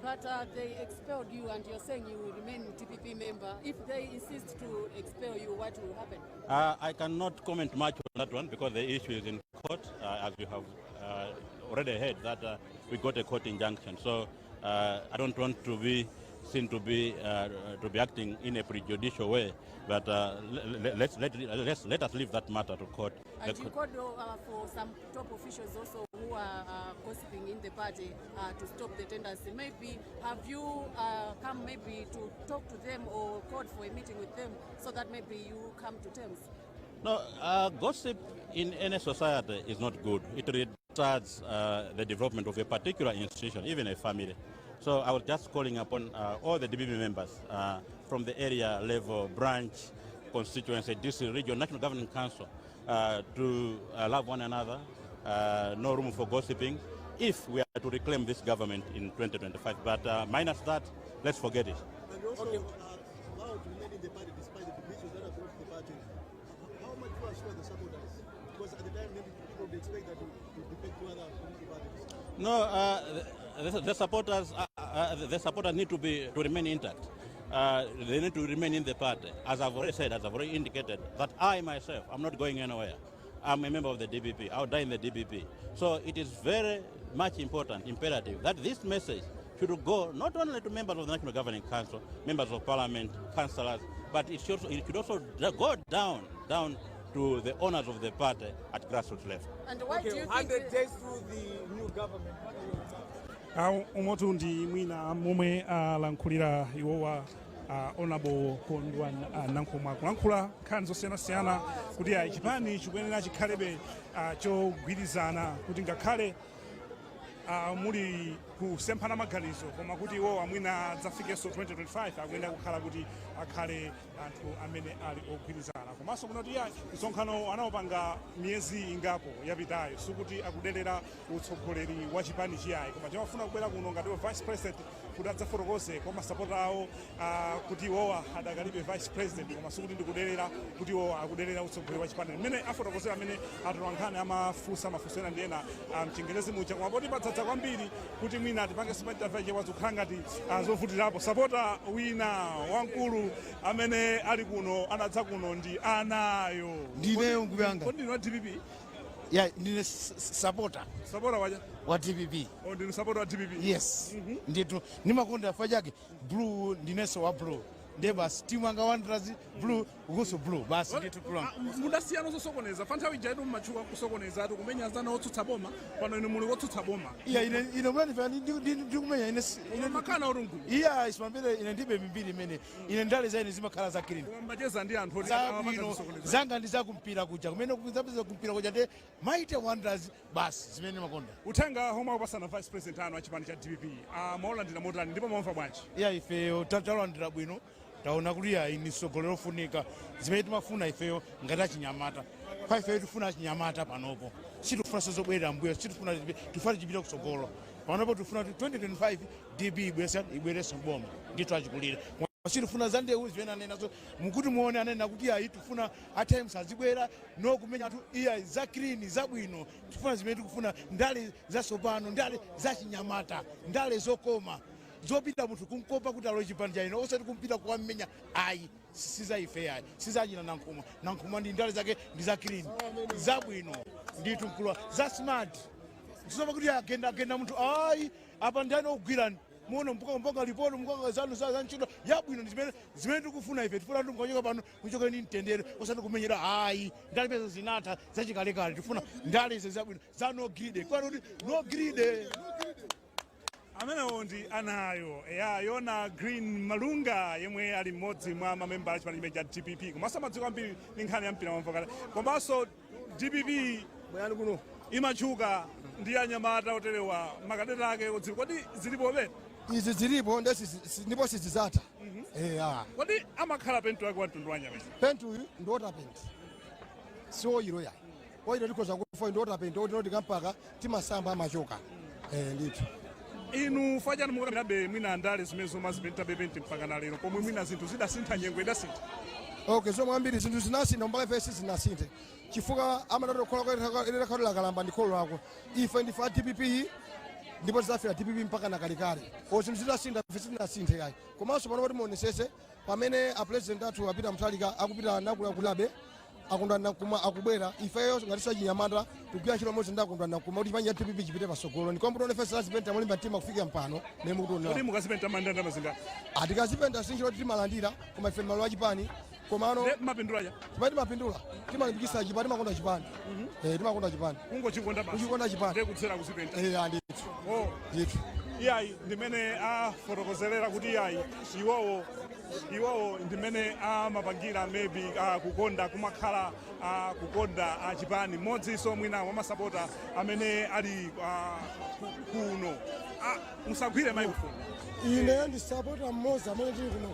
But they expelled you, and you're saying you will remain DPP member. If they insist to expel you, what will happen? I cannot comment much on that one because the issue is in court, as you have already heard that we got a court injunction. So I don't want to be seen to be acting in a prejudicial way. But let us leave that matter to court. And you called for some top officials also who are gossiping in the party to stop the tendency. Maybe have you come maybe to talk to them or called for a meeting with them so that maybe you come to terms? No, gossip in any society is not good. It retards the development of a particular institution, even a family. So I was just calling upon all the DPP members from the area level, branch, constituency, this region, National Governing Council, to love one another, no room for gossiping, if we are to reclaim this government in 2025. But minus that, let's forget it. And also, how to remain in the party despite the divisions that have brought the party. How much do you assure the supporters? Because at the time, maybe people would expect that to depend to other political parties. No, the supporters need to remain intact. They need to remain in the party. As I've already said, as I've already indicated, that I myself, I'm not going anywhere. I'm a member of the DPP. I'll die in the DPP. So it is very much important, imperative, that this message should go not only to members of the National Governing Council, members of Parliament, councillors, but it should also go down to the owners of the party at grassroots level. And why do you think 100 days through the new government? Umutundi mwina momwe alankhulira iwowa Honorable Kondwani Nankhumwa kulankhula nkhani zosiyanasiyana kuti chipani chikuyenera chikhalebe chogwirizana kuti ngakhale muli kusemphana maganizo koma kuti iwowa mwina adzafikenso 2025 akuyenera kukhala kuti akhale anthu amene ali ogwirizana komanso kuti msonkhano anawupanga miyezi ingapo yapitayo sikuti akudelera utsogoleri wa chipani chiyayi koma chimafuna kubwera kuno ngati vice president kuti adzafotokoze kwa masapota awo kuti iwowa adakalibe vice president koma sikuti ndikudelera kuti iwowa akudelera utsogoleri wa chipani mmene afotokozera amene atolankhani amafunsa mafunso ena ndi ena mchingerezi mucha koma poti padzadza kwambiri kuti mwina tipange sipatavache wazokhala ngati zovutirapo sapota wina wamkulu amene ali kuno anadza kuno ndi anayo Ndineyo nkuyanga. Kodi ndino DPP? Yeah, ndine supporter. Supporter waja? Wa DPP. Oh, ndine supporter wa DPP? Yes. Nditu nimakonda afajake blue ndineso wa blue. Ndebas timu anga wandrazi blue ukuso blue basi nditu blue. Mudasiyana zosokoneza fanthawi jaidu mmachuka kusokoneza atu kumenya zana otsutsa boma pano ine muli otsutsa boma. Iya ine mwana fa ndikumenya ine makana urungu. Iya ismambele ine ndibe mimbiri mene ine ndale zaine zimakhala za green. Mbacheza ndi anthu zanga ndizakumpira kuja kumene kuzapiza kumpira kuja nde maite wonders basi zimene makonda. Uthenga homa kupasana vice president anu a chipani cha DPP maolandira motani ndipo momva bwanji. Iya ifeyo talandira bwino. Taona kuti ini sogolero funika zimene timafuna ifeyo ngati achinyamata pa ifeyo tifuna achinyamata panopo sitifuna sozobwerera mbuyo sitifuna tifuna chipita kusogolo panopo tifuna 2025 DB ibwereso mboma ndito achikulira sitifuna zandewu zimene anenazo mukuti muone anena kuti ayi tifuna atimes azibwera no kumenya atu iya za clean zabwino tifuna zimene tikufuna ndale zasopano ndale zachinyamata ndale zokoma zopita munthu kumkopa kuti alo chipani cha ino osati kumpita kuwamenya ayi sizaife ayi sizachina Nankhumwa ndi ndale zake ndi za clean zabwino nditu mkulwa za smart tisopa kuti agenda munthu ayi apa ndani ogwirani muone mpaka lipoto mpaka zanu za ntchito yabwino zimene tikufuna ife tifuna ndingonyoka pano kuchoka ni mtendere osati kumenyera ayi ndale pesa zinatha zachikalekale tifuna ndale izi zabwino za no grid kwa kuti no grid amenewo ndi anayo yona Green Malunga yemwe ali mmodzi mwa mamemba a chipani cha DPP komanso amadziwa ambiri ndi nkhani ya mpira wamvakale komanso DPP bwana kuno imachuka ndi anyamata oterewa makadeta ake kodi zilipo pene izi zilipo ndipo sizizatha kodi amakhala pentu yake wantundu wanyamata pentu ndota pentu sio ilo ya oyiro likoza kufa ndota pentu ndoti kampaka timasamba amachoka ndithu inu fajani mukurabe mwina ndale zimene zomazipenta bepenti mpaka na lero pomwe mwina zinthu zidasintha nyengo idasintha. Okay, so mwambiri zinthu zinasintha mbale fesi zinasintha chifukwa amatatu khola khalula kalamba ndi kholo lako ife ndife DPP ndipo zafika DPP mpaka na kalikali zinthu zidasintha fesi zinasintha yayi komanso pano pati muonesese pamene a president athu Peter Mutharika akupita nakulabe Kondwani Nankhumwa akubwera ifeyo ngati sachinyamata tikugwira ntchito modzi ndi Kondwani Nankhumwa kuti panja DPP chipite pasogolo ndikombo fesi lazipenta mulimba mtima kufika mpano nemu kuti kodi mukazipenta mandanda mazinga atikazipenta sinchiro timalandira koma ife malo achipani komano mapindula chipani mapindula timalimbikisa chipani makonda chipani timakonda chipani ungochikonda basi uchikonda chipani ndikutsera kuzipenta andithu ndithu iyayi ndimene afotokozelera kuti iyayi iwowo ndimene amapangira maybe kukonda kumakhala kukonda achipani mmodzinso mwina wamasapota amene ali kuno musagwire microphone ine ndisapota mmodzi amene tili kuno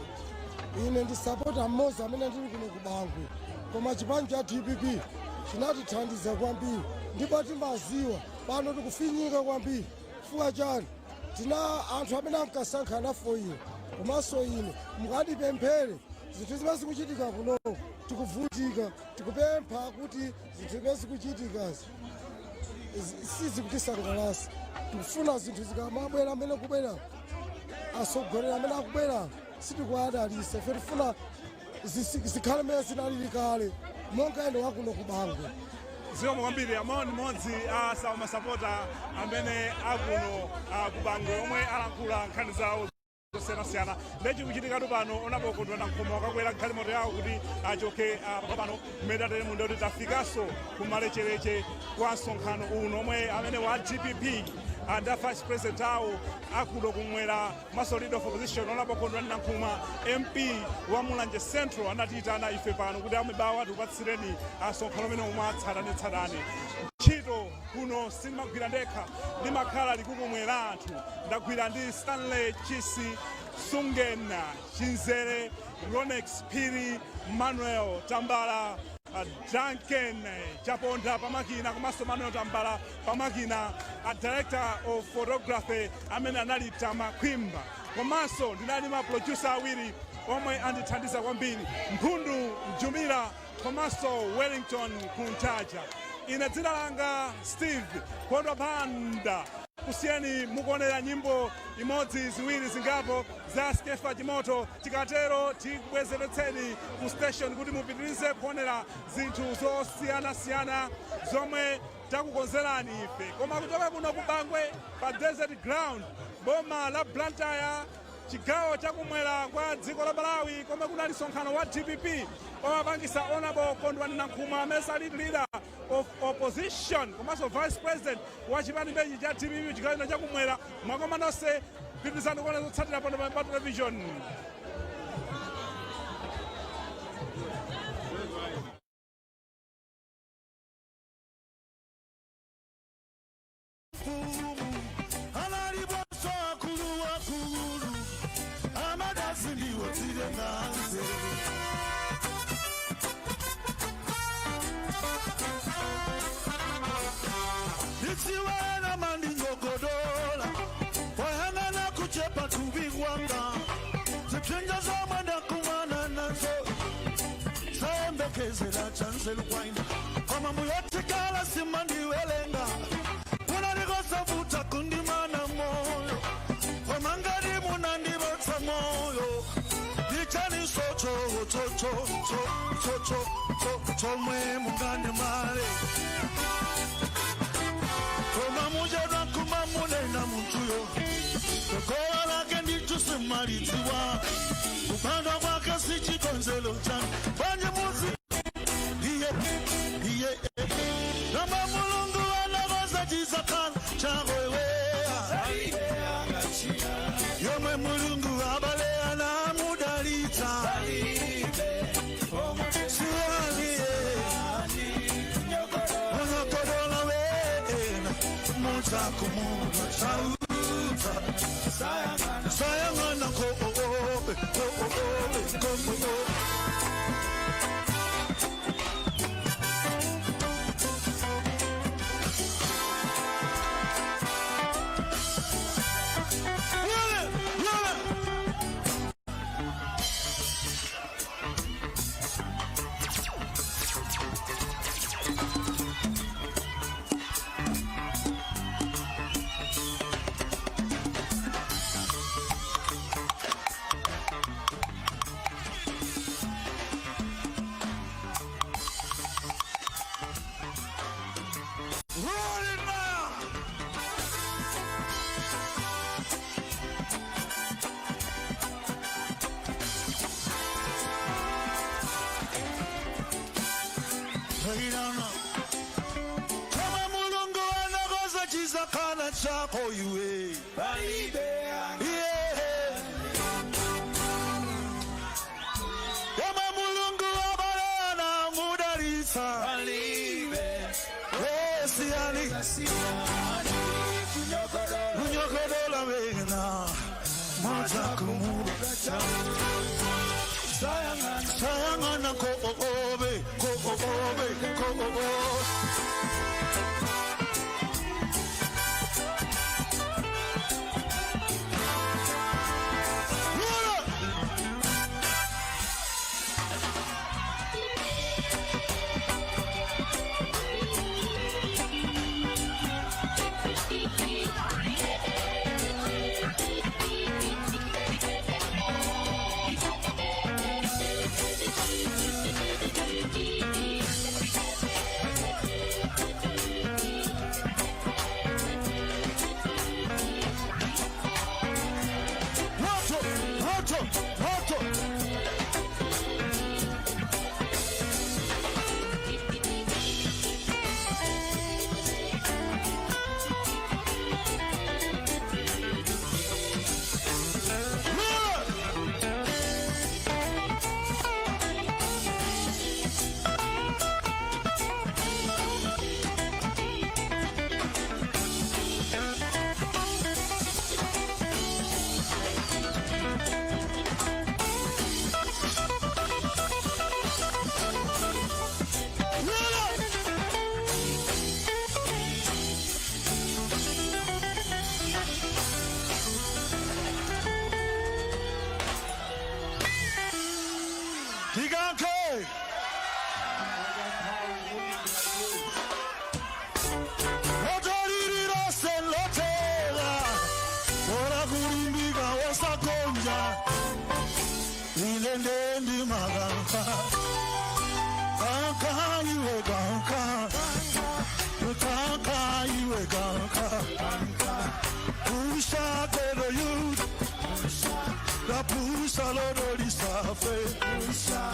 ine ndisapota mmozi amene ndili kuno ku Bangwe koma chipani cha DPP chinatithandiza kwambiri ndipo timaziwa pano tikufinyika kwambiri chifukwa chani tina anthu amene ankasankha nafo ine komanso ine mukatipemphere zinthu zimene zikuchitika kuno tikuvutika tikupempha kuti zinthu zimene zikuchitikazi sizikutisangalatsa tikufuna zinthu zikamabwera amene kubwera asogolera amene akubwera sitikuadalisa ife tifuna zikhale mmene zinalili kale monga ene wakuno ku Bangwe. Zikomo kwambiri amoni modzi masapota amene akuno ku Bangwe omwe alankhula nkhani zawo zosiyanasiyana ndechi kuchitikatu pano onapo Kondwani Nankhumwa wakakwera galimoto yawo kuti achoke pano mmene mundo kuti tafikanso kumalechereche kwa msonkhano uno omwe amene wa DPP and Vice President awo akuno kumwera maso leader of opposition onapo Kondwani Nankhumwa MP wa Mulanje Central anatitana ife pano kuti amibawa tipatsireni msonkhano umene omwe atsatanetsatane ntchito kuno simagwira ndekha limakhala likukumwera anthu ndagwira ndi Stanley Chisi Sungena Chinzere Ronex Piri Manuel Tambala Duncan Chaponda pamakina komanso Manuel Tambala pamakina director of photography amene anali Tamakwimba komanso ndinali ma producer awiri omwe andithandiza kwambiri Mphundu Mjumira komanso Wellington Kuntaja. Ine dzina langa Steve Kondwani kusiyeni mukuonera nyimbo imodzi ziwiri zingapo za Skefa Chimoto tikatero tikubwezeretseni ku station kuti mupitirize kuonera zinthu zosiyanasiyana zomwe takukonzerani ife koma kutoka kuno ku Bangwe pa desert ground boma la Blantyre chigawo chakumwera kwa dziko la Malawi koma kunali msonkhano wa DPP omapangisa Honorable Kondwani Nankhumwa amene ali leader of opposition komanso vice president wa chipani beji cha DPP chigawo chakumwera mwakoma nonse pitirizani kuona zotsatira pano pa television. Nisiwana mandingo godola wahangana kuchepa kubigwanga zipyenja za mwenda kumana nazo saembekezela chancel wine kama muyotikala simandi welenga unanikosa vuta kundimana moyo wamangari munandibotsa moyo nichani chomwe mungane male koma mujana kumamune na muntuyo kokola lake nditusimaliziwa kupanda kwake sichikonzelo chanu banje muzi iye kama mulungu anakoza chisakala chawewe yomwe mulungu abalea na mudalita Kumuwa sauta sayangana ko kama mulungu anakoza chisakala chako iwe kama mulungu abalea na mudalisa kunyokodola wena moja kumuwa Ko'obe, Ko'obe, Ko'obe. Pusha